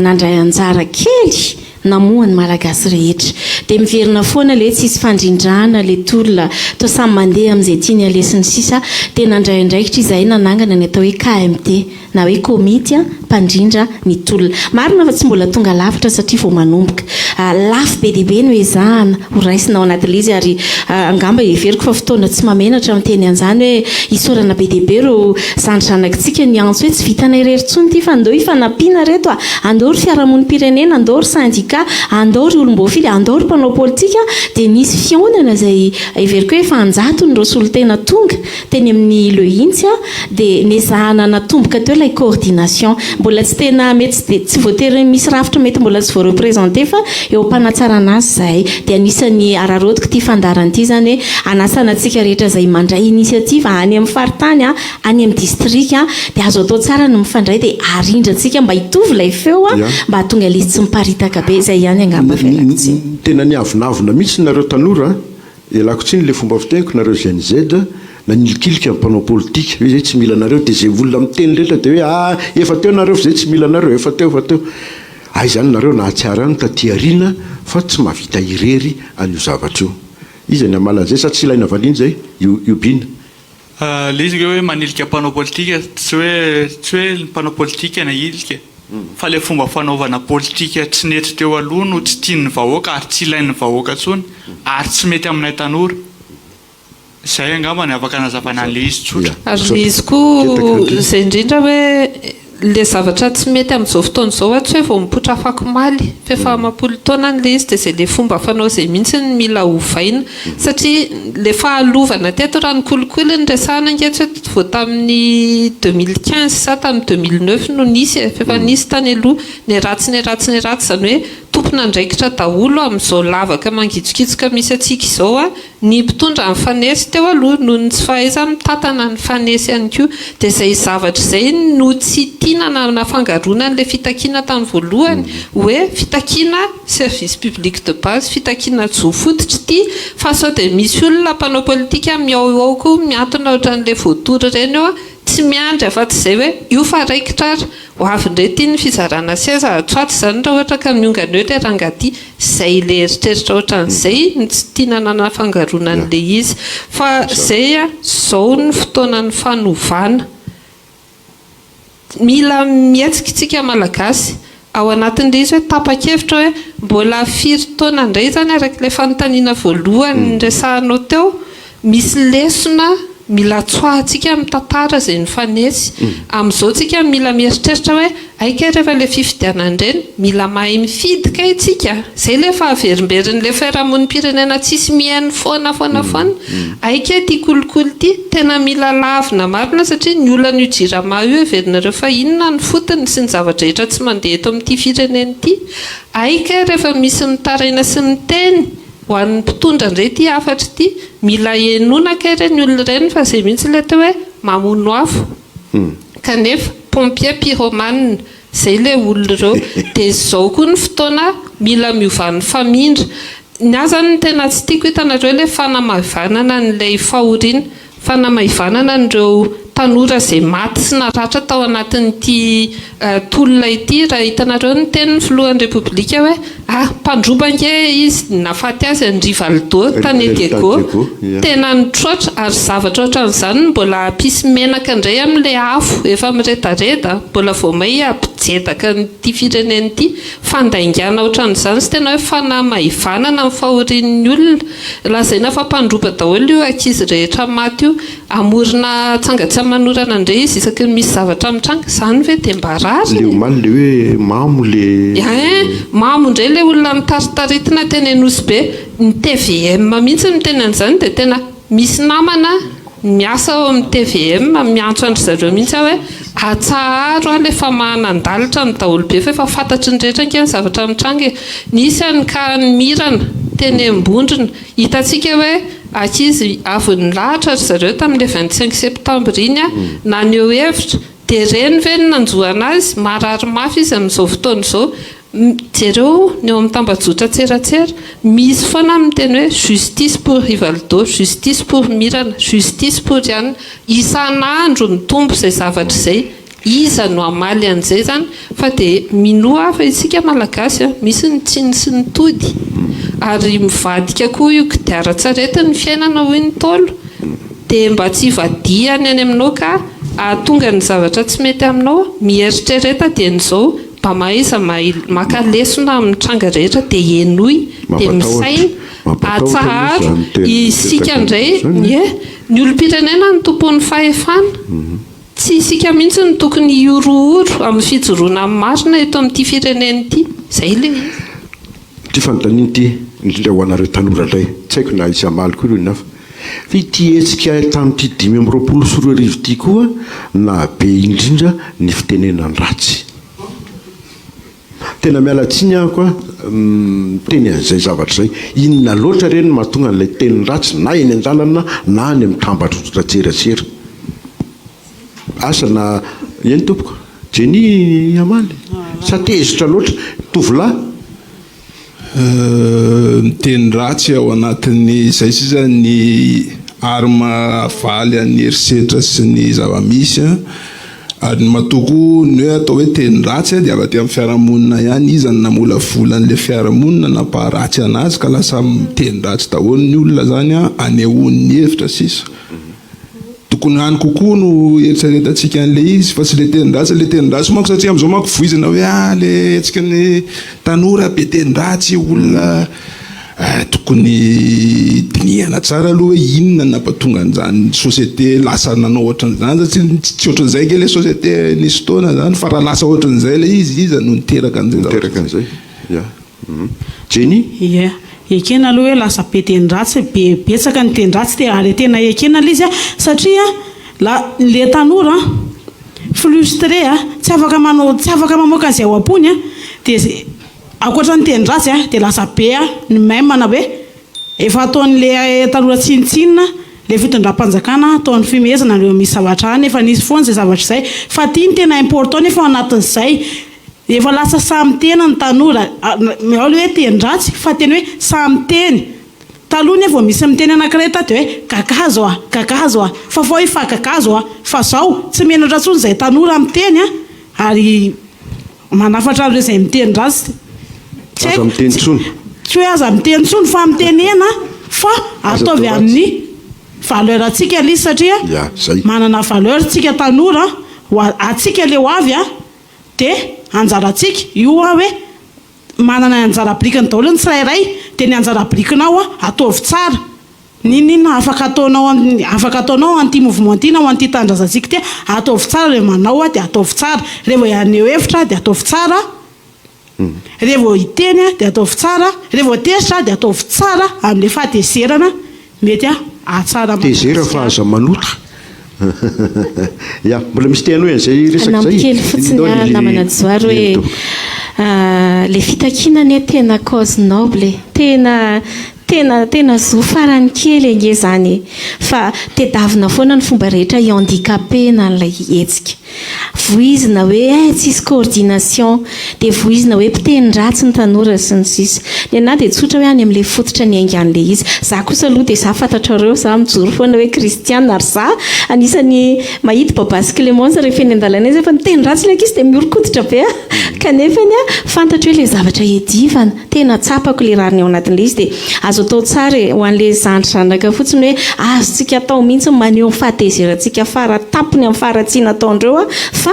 nandray anjara kely namohany malagasy rehetra dia miverina foana le tsisy fandrindrana le tolona to samy mandeha amin'izay tiany alesiny sisa dia nandray andraikitra izahay nanangana ny atao hoe KMT na hoe komity mpandrindra ny tolona marina fa tsy mbola tonga lavitra satria vao manomboka lafo be dia be no ezahana ho raisina ao anatin'le izy ary angamba everiko fa fotoana tsy mamenatra miteny an'izany hoe isorana be dia be reo zandrizanakitsika ny antso hoe tsy vitanay reritsony ity fa andao ifanampiana reto andao ry fiarahamonim-pirenena andao ry syndicat andao ry olom-boafily andao ry mpanao politika dia nisy fionana izay everiko hoe fanjato ny rosolotena tonga teny amin'ny leintsy dia nezahana natomboka teo ilay coordination mbola tsy tena mety tsy voatery misy rafitra mety mbola tsy voareprésente fa eo mpanatsarana azy zahay dia anisany ararodiko ity fandaran'ity zany hoe anasana antsika rehetra izay mandray initiative any amin'ny faritany any amin'ny district dia azo atao tsara no mifandray dia arindra antsika mba hitovy ilay feo mba hatonga ilay tsy miparitaka be izay ihany angamba fialatsy tena ny avinavina mihitsy nareo tanora ialako tsiny le fomba fiteniko nareo GNZ na nilikilika amin'ny mpanao politika hoe zay tsy mila nareo dia zay olona miteny rehetra dia hoe efa teo nareo fa zay tsy mila nareo efa teo izany nareo nahatsiara ny tatyariana fa tsy mahavita irery an'io zavatra io izy any amalan'izay sa tsy ilaina valiny zay iobina le izy hoe manilika mpanao politika tsy hoe mpanao politika na ilika fa le fomba fanaovana politika tsy nety teo aloha no tsy tian'ny vahoaka ary tsy ilain'ny vahoaka ntsony ary tsy mety aminay tanora izay angamba ny afaka nazavana an'le izy tsotra ary le izy koa izay indrindra hoe le zavatra tsy mety amin'izao fotoana izao tsy hoe vao mipotra fakomaly fefa mampolo taona n'le izy dia izay le fomba fanao izay mihitsy ny mila hovaina satria le fahalovana teto raha ny kolikoly ny resahana angetra vao tamin'ny 2015 sa tamin'ny 2009 no nisy fefa nisy tany aloha ny ratsy izany hoe tompona ndraikitra daholo amin'izao lavaka mangitsokitsoka misy atsika izao a ny mpitondra ny fanesy teo aloha noho ny tsy fahaiza mitatana ny fanesy ihany koa dia izay zavatra izay no tsy tiana nafangaroana n'ilay fitakiana tany voalohany hoe fitakiana service public de base fitakiana jo fototry ity fa sao dia misy olona mpanao politika miaoaoko miantona ohatran'ilay voatory ireny eo a tsy miandry afa-tsy izay hoe io fa raikitra ary ho avy indray tia ny fizarana seza atsoaty izany raha ohatra ka miongana eo ilay rangaty izay le eritreritra ohatran'izay ny tsy tiana nafangaroana n'ilay izy fa izay a izao ny fotoana ny fanovana mila mietsika isika malagasy ao anatin'ilay izy hoe tapa-kevitra hoe mbola firy taona indray zany araka ilay fanontaniana voalohany resahanao teo misy lesona mila tsoahantsika amin'ny tantara izay ny fanesy amin'izao tsika mila mieritreritra hoe aika rehefa ilay fifidianana ireny mila mahay mifidika itsika izay le fahaverimberin'ilay fiarahamonim-pirenena tsisy mihaino foana aika ity kolikoly ity tena mila lavina marina satria ny olona ny jirama io everinareo fa inona ny fotony sy ny zavatra rehetra tsy mandeha eto amin'ity firenena ity aika rehefa misy mitaraina sy miteny ho an'ny mpitondra indray ity afatra ity mila enona ka ireny olona ireny fa izay mihitsy ilay teo hoe mamono afo kanefa pompier pyromane izay ilay olona ireo dia izao koa ny fotoana mila miovan'ny famindra ny azany tena tsy tiako hitanareo ilay fanamahivanana n'ilay fahoriana fanamahivanana n'ireo tanora izay maty sy naratra tao anatin'ity tolona ity raha hitanareo ny tenin'ny filohan'ny repoblika hoe mpandrobange izy nafaty azy andrivaldo tany Diego tena nitroatra ary zavatra ohatran'izany mbola ampisy menaka indray amin'ilay afo efa miredareda mbola vao may ampijedaka nyity firenena ity fandaingana ohatran'izany sy tena hoe fanamahivanana amin'ny fahorian'ny olona lazaina fa mpandroba daholo io ankizy rehetra maty io amorona tsangatsy manorana indray izy isaky ny misy zavatra mitranga izany ve dia mba rary le omaly le hoe mamo le mamo indray le olona mitaritaretina tena enosy be ny TVM mihitsy miteny an'izany dia tena misy namana miasa ao amin'ny TVM miantso andry zareo mihitsy hoe atsaharo le fa mahanandalitra ny daholo be fa efa fantatry ny rehetra nge ny zavatra mitranga nisy any ka ny mirana teny ambondrona hitantsika hoe ankizy avy nilahatra ry zareo tamin'ilay 25 septambra iny na ny eo hevitra dia reny ve ny nanjoana azy marary mafy izy amin'izao fotoana izao jereo ny eo amin'ny tambajotra tseratsera misy foana miteny hoe justice pour Rivaldo justice pour Mirana justice pour Diana isan'andro mitombo izay zavatra izay iza no amaly an'izay zany fa dia minoa fa isika malagasy misy ny tsiny sy ny tody ary mivadika koa io kodiaran-tsarety ny fiainana hoy ny tolo dia mba tsy vadiany any aminao ka tonga ny zavatra tsy mety aminao mieritrereta dia n'izao mba mahaiza maka lesona amin'ny tranga rehetra dia enoy dia misaina atsaharo isika indray ny olom-pirenena ny tompon'ny fahefana tsy isika mihitsy ny tokony iorooro amin'ny fijoroana amin'ny marina eto amin'ity firenena ity izay le ty fanontaniana ity indrindra ho anareo tanora indray tsy haiko na isy amaly koa ireo nafa fa ity hetsika tamin'ity 524 ity koa na be indrindra ny fitenenany ratsy tena mialatsiny ahko teny an'izay zavatra zay inona loatra ireny mahatonga n'ilay teniny ratsy na eny an-dalana na any amin'ny tambatrotra tserasera asa na eny tompoko jeny amaly sa tezitra loatra tovolahy teny ratsy ao anatin'ny izay sisa ny arma valy an'ny herisetra sy ny zava-misy ary matoko ny hoe atao hoe teny ratsy dia avy aty amin'ny fiarahamonina ihany izany namola vola n'ilay fiarahamonina nampaharatsy anazy ka lasa teny ratsy daholo ny olona zany anehoan'ny hevitra sisa tokony hany kokoa no eritreretantsika an'le izy fa tsy le teny ratsy manko satria amin'izao manko voizina hoe le etsika ny tanora be teny ratsy olona tokony dinihana tsara aloha hoe inona nampatonga an'izany société lasa nanao ohatran'izany satria tsy ohatran'izay ke le société nisy fotoana zany fa raha lasa ohatran'izay le izy no niteraka an'izay ya Jenny ia ekena aloha hoe lasa be tendratsy betsaka ny tendratsy te ary tena ekena le izy a satria le tanora frustré tsy afaka mamoaka an'izay ao am-pony dia akoatra ny tendratsy dia lasa be ny maimana hoe efa ataon'le tanora tsinitsinina le fitondram-panjakana ataon'ny fimezana reo misy zavatra any efa nisy foana izay zavatra izay fa tia ny tena important nefa ao anatin'izay efa lasa samy tena ny tanora ao le hoe tendratsy fa teny hoe samy teny taloha nefa misy miteny anankiray tato hoe kakazo fa vao ifa kakazo fa zao tsy menatra tsony izay tanora miteny ary manafatra reo izay mitendratsy tsy hoe aza miteny tsony fa mitenena fa ataovy amin'ny valeur atsika izy satria manana valeur tsika tanora atsika le ho avy dia anjaratsika io hoe manana anjara brikany daholo ny tsirairay dia ny anjara brikinao ataovy tsara ninina afaka ataonao anty movementina ho anty tandrazatsika tia ataovy tsara rehefa manao dia ataovy tsara rehefa ianeo hevitra dia ataovy tsara rehefa hiteny dia ataovy tsara rehefa tezitra dia ataovy tsara amin'le fahatezerana mety atsara tezera fa aza manotra ya mbola misy teanao an'izay resakzay fotsiny namana joary hoe le fitakinany tena cause noble tena zo farany kely ange zany fa tedavina foana ny fomba rehetra handicapé na n'ilay hetsika voizina hoe tsisy coordination dia voizina hoe mpitendratsy ny tanora sy ny sisa ny ana dia tsotra hoe any amin'ilay fototra ny aingan'le izy za kosa aloha dia za fantatrareo za mijoro foana hoe kristiana ary za anisany mahita babasy Clémence rehefa eny an-dalana izy efa mitendratsy le izy dia miorokoditra be kanefa fantatra hoe le zavatra edivana tena tsapako le rariny ao anatin'le izy dia azo atao tsara ho an'le zandrizanaka fotsiny hoe azotsika atao mihitsy maneho ny fahatezerantsika fara tampony amin'ny faratsiana ataondreo fa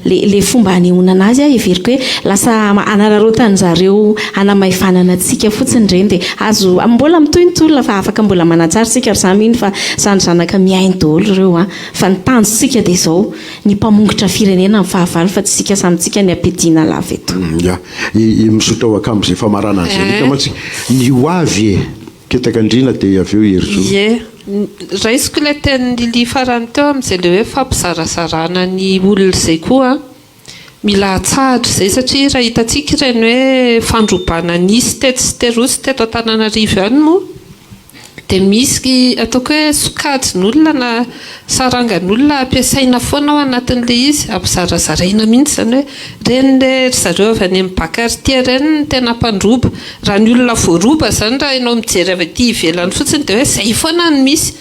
le fomba anehoana anazy everiko hoe lasa anararotany zareo anamaifanana atsika fotsiny reny dia azo mbola mitoynytolona fa afaka mbola manatsara sika ry zaminy fa zandrizanaka miainy daholo reo fa ny tanjotsika dia izao ny mpamongotra firenena amin'ny fahavalo fa tsy sika samytsika ny ampidina lava eto misotra ao akambo izay famarana an'izay matsika ny hoavy ketaka andrina dia avy eo hery raisiko ilay teny lili farany teo amin'izay le hoe fampizarazarana ny olona izay koa mila atsahatra izay satria raha hitantsika ireny hoe fandrobana nisy teto sy terosy teto Antananarivo ihany moa dia misy ataoko hoe sokajin'olona na sarangan'olona ampiasaina foana ao anatin'le izy ampizarazaraina mihitsy zany hoe reny le zareo avy any amin'ny bakartia reny ny tena mpandroba raha ny olona voaroba zany raha ianao mijery avy aty ivelany fotsiny dia hoe zay foana ny misy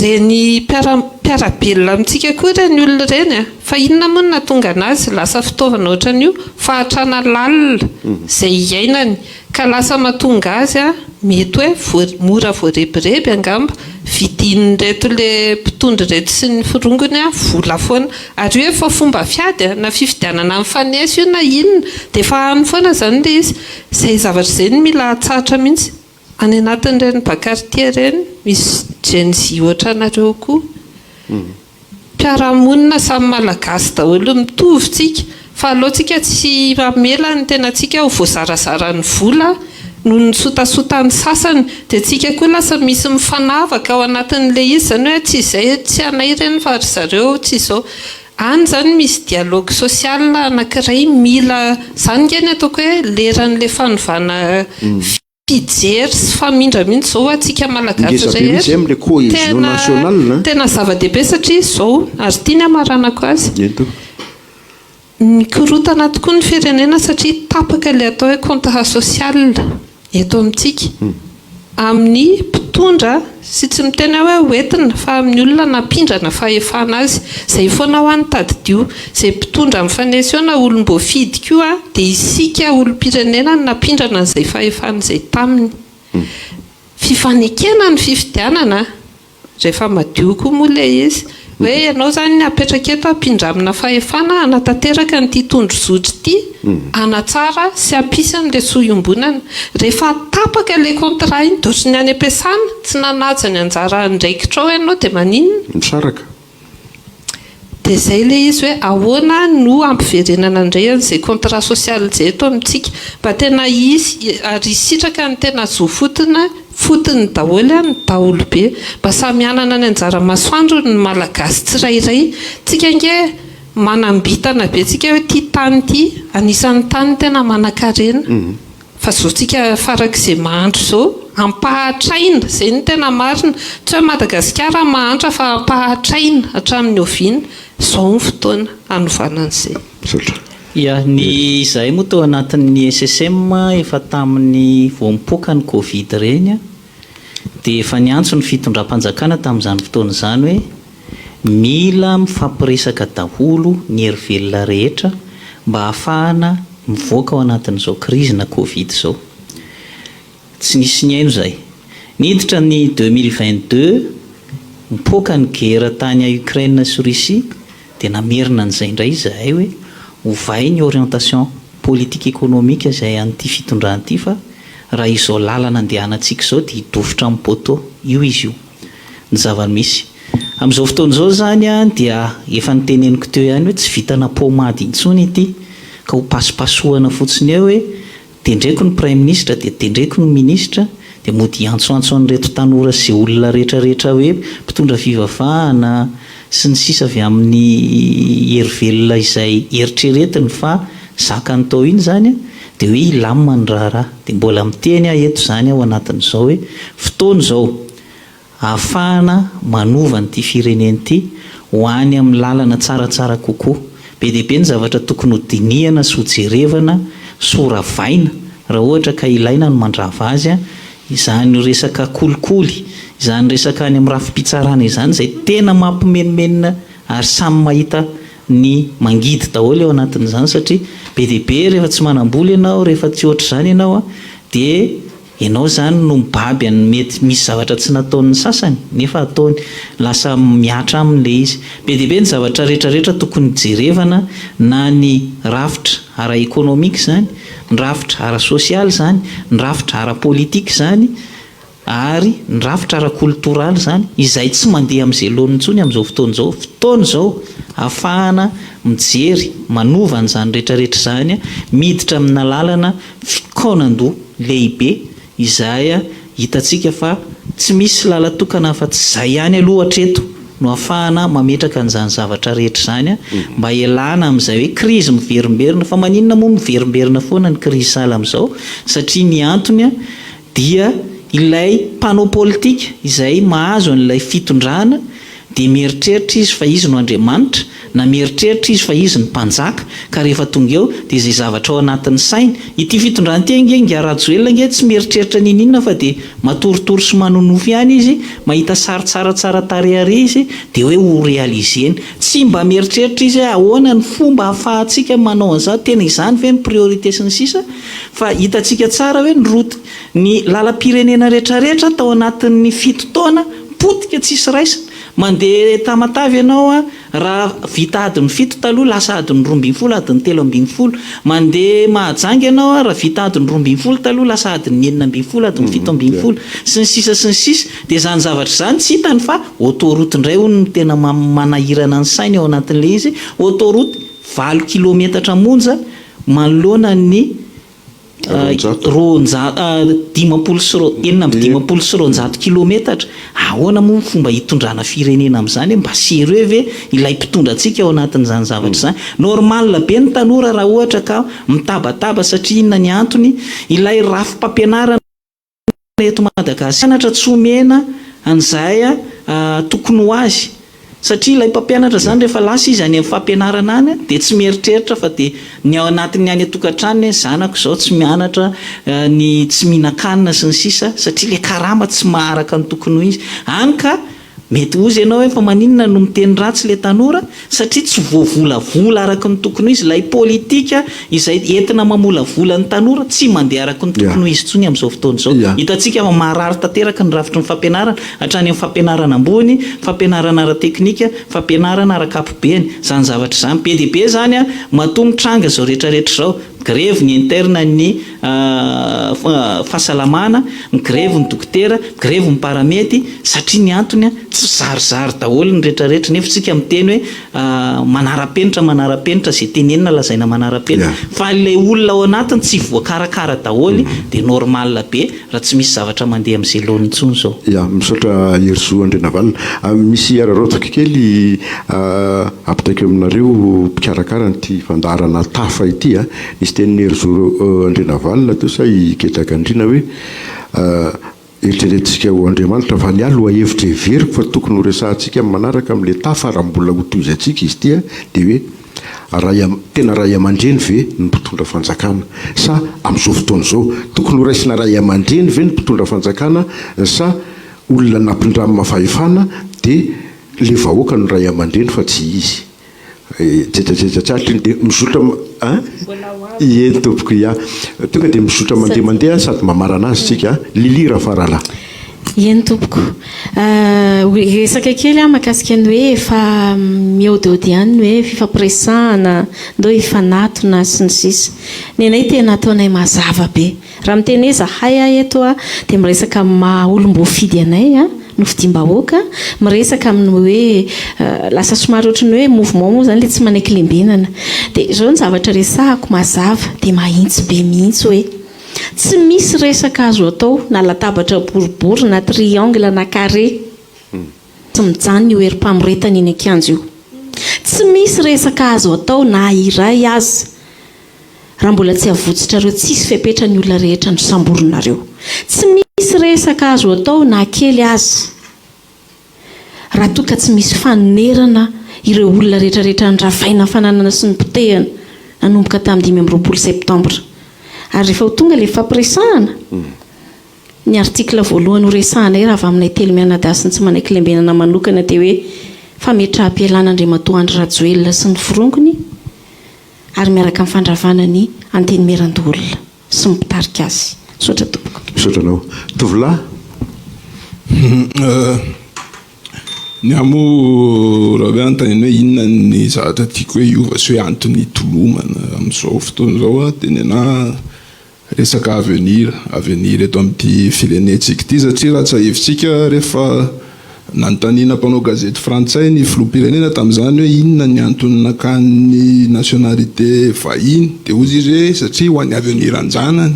reny mpiarabelona amintsika koa reny olona reny fa inona moa no nahatonga anazy lasa fitaovana ohatran'io fahatrana lalina izay iainany ka lasa mahatonga azy mety hoe mora voarebireby angamba vidin'reto le mpitondra reto sy ny firongony vola foana ary hoe fa fomba fiady na fifidianana amin'ny fanesy io na inona dia efa hany foana zany le izy izay zavatra izay no mila tsahatra mihitsy any anatin'ireny bakartia reny misy jenzy ohatra anareo koa mpiaramonina samy malagasy daholo mitovitsika fa alohantsika tsy mamela ny tenatsika ho voazarazara ny vola no ny sotasotany sasany dia tsika koa lasa misy mifanavaka ao anatin'le izy zany hoe tsy izay tsy anay ireny fa ry zareo tsy izao any zany misy dialogue social anankiray mila zany ngeny ataoko hoe leran'le fanovana fijery sy famindra mihitsy zao atsika malagasy tena zava-dehibe satria izao ary tiany amaranako azy mikorotana tokoa ny firenena satria tapaka le atao hoe contrat social eto amintsika amin'ny mpitondra sy tsy miteny hoe hoentina fa amin'ny olona nampindrana fahefana azy izay foana ho any tadidio izay mpitondra amin'ny fanesy eo na olom-boafidy koa dia isika olom-pirenena no nampindrana n'izay fahefana izay taminy fifanekena ny fifidianana rehefa madio koa moa le izy hoe ianao zany apetraka eto ampindramina fahefana anatanteraka nyity tondro zotry ity anatsara sy ampisy n'le soiombonana rehefa tapaka le contrat iny dotriny any ampiasana tsy nanaja ny anjara ndraikitra ao ianao dia maninona misaraka dia izay le izy hoe ahoana no ampiverenana indray an'izay contrat social zay eto amintsika mba tena izy ary sitraka ny tena zoafotona fotony daholo ny daholo be mba samy anana ny anjara masoandro ny malagasy tsirairay tsika nge manambitana be tsika hoe ty tany ity anisan'ny tany tena manan-karena fa zao tsika farak'izay mahandro zao ampahatraina zay ny tena marina tsy hoe Madagasikara mahantra fa ampahatraina hatramin'ny oviana zao ny fotoana hanovana an'izay ia ny izahay moa tao anatin'ny SSM efa tamin'ny voampoaka ny Covid reny dia efa niantso ny fitondram-panjakana tamin'izany fotoana izany hoe mila mifampiresaka daholo ny herivelona rehetra mba hahafahana mivoaka ao anatin'izao krizy na Covid zao tsy nisy ny aino izay niditra ny 2022 mipoaka ny gera tany a Ukraine sy Russie dia namerina an'izay indray izahay hoe ovay ny orientation politique économique izay an'ity fitondrana ity fa raha izao lalana andehanantsika izao dia hidofitra amin'ny poto io izy io ny zava-misy amin'izao fotoana izao zany dia efa niteneniko teo ihany hoe tsy vitana pomady intsony ity ka ho pasipasohana fotsiny eo hoe tendreko ny prime ministre dia tendreko ny ministre dia mody antsoantso an'ireto tanora sy olona rehetrarehetra hoe mpitondra fivavahana sy ny sisa avy amin'ny herivelona izay eritreretiny fa zakany tao iny zany dia hoe ilamina ny raharaha dia mbola miteny eto zany ao anatin'izao hoe fotoana izao ahafahana manova nyity fireneny ity ho any amin'ny lalana tsaratsara kokoa be dia be ny zavatra tokony ho dinihana sy ho jerevana sy ho ravaina raha ohatra ka ilaina no mandrava azy izany resaka kolikoly izany resaka any amin'ny rafi-pitsarana izany izay tena mampimenomenina ary samy mahita ny mangidy daholo eo anatin'izany satria be dia be rehefa tsy manam-bola ianao rehefa tsy ohatra izany ianao dia ianao zany no mibaby any mety misy zavatra tsy nataon'ny sasany nefa ataony lasa miatra amin'le izy be dia be ny zavatra rehetrarehetra tokony jerevana na ny rafitra ara-ekônomika zany ny rafitra ara-sosialy zany ny rafitra ara-politika zany ary ny rafitra ara-kultoraly zany izay tsy mandeha amin'izay lohan'ny intsony amin'izao fotoana izao ahafahana mijery manova an'izany rehetrarehetra zany miditra amina lalana fikaonandoha lehibe izay hitantsika fa tsy misy lalatokana fa tsy izay ihany aloha hatreto no ahafahana mametraka an'izany zavatra rehetra zany mba ialana amin'izay hoe krizy miverimberina fa maninona moa miverimberina foana ny krizy sahala amin'izao satria ny antony dia ilay mpanao politika izay mahazo an'ilay fitondrana dia mieritreritra izy fa izy no Andriamanitra na mieritreritra izy fa izy ny mpanjaka ka rehefa tonga eo dia izay zavatra ao anatin'ny sainy ity fitondrana ity nge arajoelona nge tsy mieritreritra ninina fa dia matoritory sy manonofo ihany izy mahita sary tsaratsara tareare izy dia hoe ho realizeny tsy mba mieritreritra izy ahoana ny fomba hahafahantsika manao an'izao tena izany ve ny priorité sy ny sisa fa hitantsika tsara hoe ny roty ny lalam-pirenena rehetrarehetra tao anatin'ny fito taona potika tsisy raisina mandeha tamatavy ianao raha vita adiny fito taloha lasa adiny 12 adiny 13 mandeha mahajanga ianao raha vita adiny 12 taloha lasa adiny 19 adiny 17 sy ny sisa dia izany zavatra izany tsy hitany fa autoroute indray hono no tena manahirana ny sainy ao anatin'le izy autoroute 20 kilometatra monja manoloana ny 500 kilometatra ahoana moa fomba hitondrana firenena amin'izany mba sérieux ve ilay mpitondra antsika ao anatin'izany zavatra izany normal be ny tanora raha ohatra ka mitabataba satria inona ny antony ilay rafi-pampianarana eto Madagasikara tsy omena an'izay tokony ho azy satria ilay mpampianatra zany rehefa lasa izy any amin'ny fampianarana any dia tsy mieritreritra fa dia ny ao anatin'ny any atokantrano zanako izao tsy mianatra ny tsy mihinan-kanina sy ny sisa satria ilay karama tsy maharaka ny tokony ho izy any ka mety ozy ianao hoe fa maninona no miteny ratsy le tanora satria tsy voavolavola araky ny tokony izy ilay politika izay entina mamolavola ny tanora tsy mandeha araky ny tokony izy tsony amin'izao fotoana izao hitantsika fa marary tanteraka ny rafitry ny fampianarana hatrany amin'ny fampianarana ambony fampianarana ara-teknika fampianarana ara-kapobeny zany zavatra izany be dia be zany a matomitranga zao rehetrarehetra zao grève ny interne ny fahasalamana ny grève ny dokotera grève ny paramety satria ny antony a tsy zarizary daholo ny rehetrarehetra nefa tsika miteny hoe manara-penitra zay tenenina lazaina manara-penitra fa le olona ao anatiny tsy voakarakara daholo dia normal be raha tsy misy zavatra mandeha amin'izay loany intsony zao misaotra Herzo Andrenavalona misy ararotsaka kely apitaiko aminareo mpikarakara nyty fandarana tafa ity nisy tenin'ny Herzo Andrenavalona to sa iketraka andrina hoe eritreretintsika ho Andriamanitra fa ny aloha hevitra everiko fa tokony ho resahantsika manaraka amin'le tafa raha mbola ho toy izantsika izy ity dia hoe tena ray aman-dreny ve ny mpitondra fanjakana sa amin'izao fotoana izao tokony ho raisina ray aman-dreny ve ny mpitondra fanjakana sa olona nampindramy mafahefana dia le vahoaka no ray aman-dreny fa tsy izy tsetratretratraritra dia mizotra eny tompoko tonga dia mizotra mandeha sady mamarana azy tsika lilira farala eny tompoko resaka kely mahakasika ny hoe efa miaodiaody ihany ny hoe fifampiresahana ndao hifanatona sy ny sisa ny anay tena ataonay mazava be raha miteny zahay eto dia miresaka maha-olom-boafidy anay no fidimbahoaka miresaka amin'ny hoe lasa somary ohatrany hoe mouvement moa zany le tsy manaiky lembenana dia zao ny zavatra resahako mazava dia mahitsy be mihitsy hoe tsy misy resaka azo atao na latabatra boribory na triangle na carré tsy mijanona io herim-pamoretana iny akanjo io tsy misy resaka azo atao na iray azy raha mbola tsy avotsitrareo tsisy fepetra ny olona rehetra no samborinareo tsy misy resaka azo atao na kely azy raha toka tsy misy fanonerana ireo olona rehetrarehetra nyravaina fananana sy ny potehana nanomboka tamin'ny 5 septambra ary rehefa ho tonga le fampiresahana ny artikla voalohany ho resahana raha avy aminay telo mianadasy ny tsy manaiky lembenana manokana dia hoe fametraha-pialana Andriamatoandry Rajoelina sy ny firongony ary miaraka amin'ny fandravana ny anteny meran-dolona sy mipitarika azy sotra tompoko sotranao tovolahy ny amo raha hoe antaniny hoe inona ny zavatra tiako hoe iova sy hoe antony tolomana amin'izao fotoana izao dia ny ana resaka avenir eto amin'ity firenentsika ity satria raha tsy ahevitsika rehefa nanontaniana mpanao gazety frantsay ny filoham-pirenena tamin'izany hoe inona ny antony nakan'ny nationalité vahiny dia ozy izy hoe satria ho an'ny avenir anjanany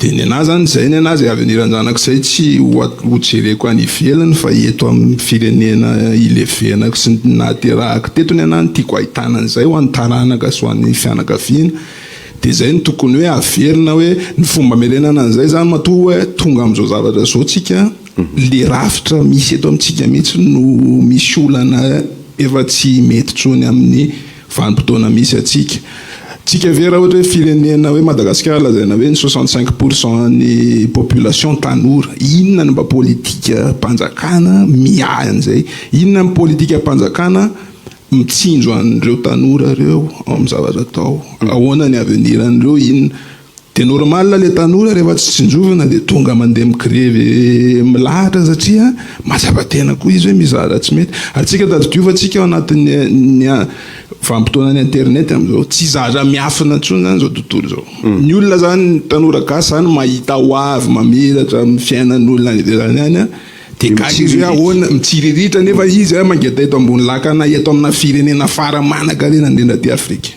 dia ny ana zany zay ny ana zay avenir anjanak'izay tsy hojereko any ivelany fa eto amin'ny firenena ilevenako sy naterahako teto ny ana ny tiako ahitanan'izay ho an'ny taranaka sy ho an'ny fianakaviana dia zay ny tokony hoe averina hoe ny fomba merenana an'izay zany matoa hoe tonga amin'izao zavatra zao tsika le rafitra misy eto amintsika mihitsy no misy olana efa tsy mety tsony amin'ny vanim-potoana misy atsika tsika ve raha ohatra hoe firenena hoe Madagasikara lazaina hoe ny 65% ny population tanora inona ny mba politika mpanjakana miahy an'izay inona ny politika mpanjakana mitsinjo an'ireo tanora reo amin'ny zavatra atao ahoana ny avenir an'ireo inona dia normal le tanora rehefa tsy tsinjovina dia tonga mandeha migreve milahatra satria mazava-tena koa izy hoe mizara tsy mety ary tsika tadidiovatsika ao anatin'ny vanim-potoana ny internet amin'izao tsy zara miafina ntsony zany zao tontolo zao ny olona zany tanora gasy zany mahita ho avy mamiratra amin'ny fiainan'olona any any dia gasy izy hoe ahoana mitsiriritra nefa izy mangeta eto ambony lakana eto amina firenena fara manankarena indrindra ty Afrika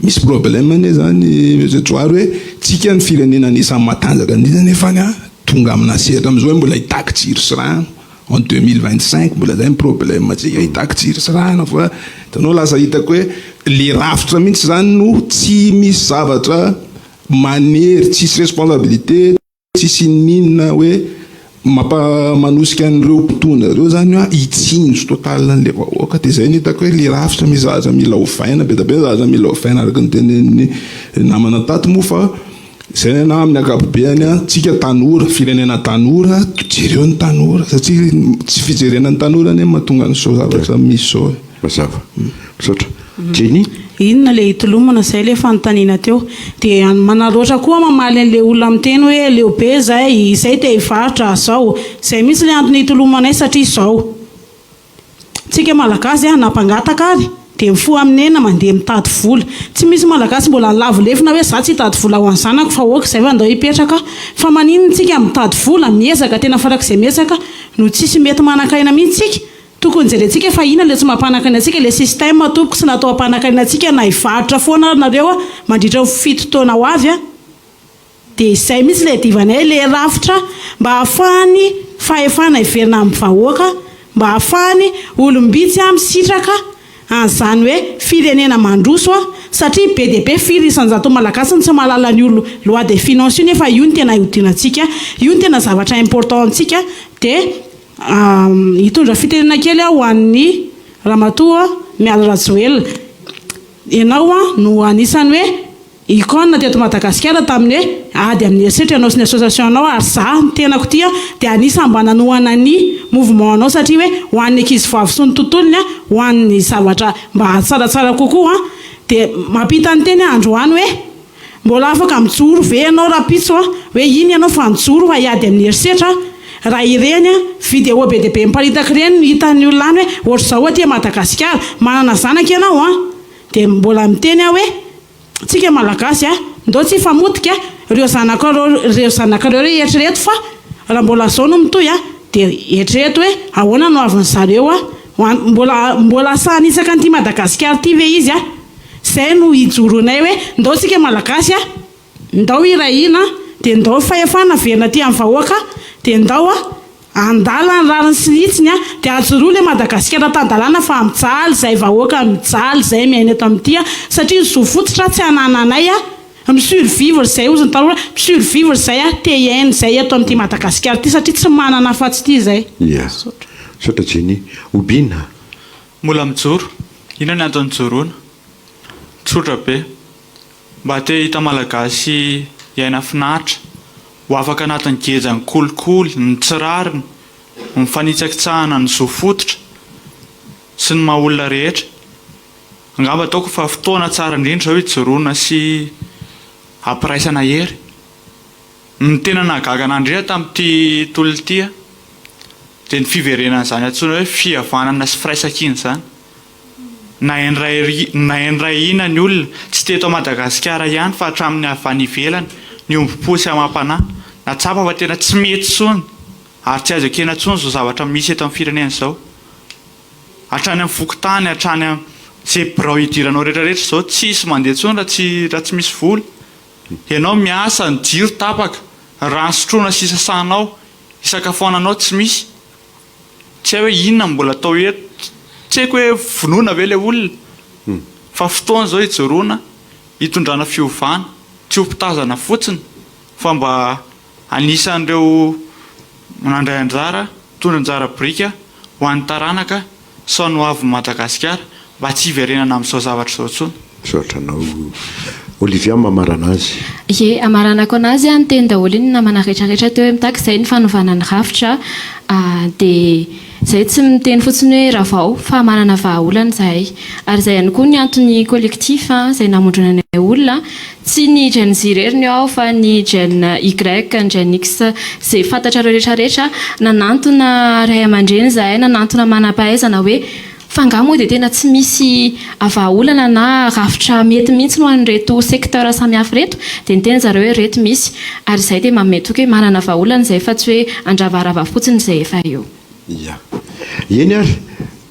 misy problème ne zany zetsoary hoe tsika ny firenena anisan'ny matanjaka indrindra nefa tonga amina sehatra amin'izao hoe mbola hitaky tsiro sy rano en 2025 mbola zay ny problème atsika hitaky tsiro sy rano fa hitanao lasa hitako hoe le rafitra mihitsy zany no tsy misy zavatra manery tsisy responsabilité tsisy ninona hoe manosika an'ireo mpitondra reo zany hitsinjo total an'le vahoaka dia zay ny hitako hoe le rafitra mizaza mila ovaina be da be zaza mila ovaina araka ny tenen'ny namana tato moa fa zay na amin'ny akapobeany a tsika tanora firenena tanora jereo ny tanora satria tsy fijerena ny tanora ny mahatonga nyzao zavatra misy zao mazava misaotra jeny inona le hitolomana zay le fanontaniana teo dia manaroatra koa mamaly an'le olona miteny hoe leobe zay te hivarotra zao zay mihitsy le antony hitolomanay satria zao tsika malagasy nampangataka ary dia mifo aminena mandeha mitady vola tsy misy malagasy mbola lavolefina hoe za tsy hitady vola ho an'zanako fa oka zay vandao hipetraka fa maninona tsika mitady vola miezaka tena farak'izay miezaka no tsisy mety manakaina mihitsy tokony jerentsika fa ina le tsy mampanakaina atsika le système tompoko sy natao ampanakaina atsika na hivarotra foana nareo mandritra fito taona ho avy dia izay mihitsy le divanay le rafitra mba hahafahany fahefana hiverina amin'ny vahoaka mba hahafahany olombitsy misitraka an'izany hoe firenena mandroso satria be dia be firy isanjato malagasy tsy mahalala ny olo loi de finance io nefa io ny tena iodinantsika io ny tena zavatra important antsika dia hitondra fitenena kely ho an'ny ramatoa Miala Rajoelina ianao no anisany hoe icône teto Madagasikara tamin'ny hoe ady amin'ny eritreritra ianao sy ny association anao ary za ny tenako tia dia anisany mba nanohana ny mouvement anao satria hoe ho an'ny ankizy vavy sy ny tontolony ho an'ny zavatra mba tsaratsara kokoa dia mampita ny teny androany hoe mbola afaka mijoro ve ianao rapitso hoe iny ianao fa mijoro fa hiady amin'ny eritreritra raha ireny vidéo be dia be miparitaka ireny hitan'ny olona any hoe ohatra zao aty Madagasikara manana zanaka ianao dia mbola miteny hoe tsika malagasy ndao tsy famotika ireo zanakareo eritrereto fa raha mbola zao no mitoy dia eritrereto hoe ahoana no avin'zareo mbola sahanisaka an'ity Madagasikara ty ve izy zay no hijoronay hoe ndao tsika malagasy ndao irahina dia ndao fahefana verina ty amin'ny vahoaka dia ndao andala ny rariny sy nitsiny dia ajoroa le Madagasikara tandalana fa mijaly zay vahoaka mijaly zay miaina eto amin'ity satria zo fototra tsy hanananay misurvivre zay ozy ny tanora misurvivre zay TN zay eto amin'ity Madagasikara ty satria tsy manana afatsy ity zay sotra jeny obina mbola mijoro ina ny antony joroana tsotra be mba te hita malagasy iaina finaritra ho afaka anatin'ny gejany kolikoly ny tsirariny mifanitsakitsahana ny zo fototra sy ny mahaolona rehetra angamba ataoko fa fotoana tsara indrindra zao hijoroana sy ampiraisana hery ny tena nahagagana indrindra tamin'ity tolona ity dia ny fiverenana zany antsoina hoe fihavanana sy firaisan-kiny zany na endray ina ny olona tsy teto Madagasikara ihany fa hatramin'ny avany ivelany ny ombi-posy amam-panahy na tsapa fa tena tsy mety tsony ary tsy azo ekena tsony zao zavatra misy eto amin'ny firenena zao hatrany amin'ny fokotany hatrany zay birao idiranao rehetrarehetra zao tsisy mandeha tsony raha tsy misy vola ianao miasa ny jiro tapaka raha nysotroana sy sasanao isakafoananao tsy misy tsy hay hoe inona mbola atao eto tsy haiko hoe vonoana ve le olona fa fotoana zao hijoroana hitondrana fiovana tsy hompitazana fotsiny fa mba anisan'ireo manandray anjara tondra anjara brika ho an'ny taranaka sao no avy Madagasikara mba tsy hiverenana amin'izao zavatra zao tsony misaotranao Olivia mamarana azy ye amaranako anazy ny teny daholo iny namana rehetrarehetra teo hoe mitaka izay ny fanovana ny rafitra dia zay tsy miteny fotsiny hoe raha vao fa manana vahaolana zahay ary zay ihany koa ny antony collectif zay namondronanay olona tsy ny Gen Z reriny ao fa ny Gen Y ny Gen X zay fantatra rehetrarehetra nanantona ray aman-dreny zahay nanantona manam-pahaizana hoe fa moa dia tena tsy misy vahaolana na rafitra mety mihitsy no an'reto secteur samihafa reto dia niteny zareo hoe reto misy ary zay dia mametoka hoe manana vahaolana zay fa tsy hoe andravarava fotsiny zay efa eo eny ary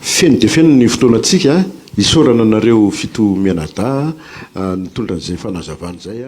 feno dia feno ny fotoanantsika isorana anareo fito mianada nitondra n'izay fanazavana zay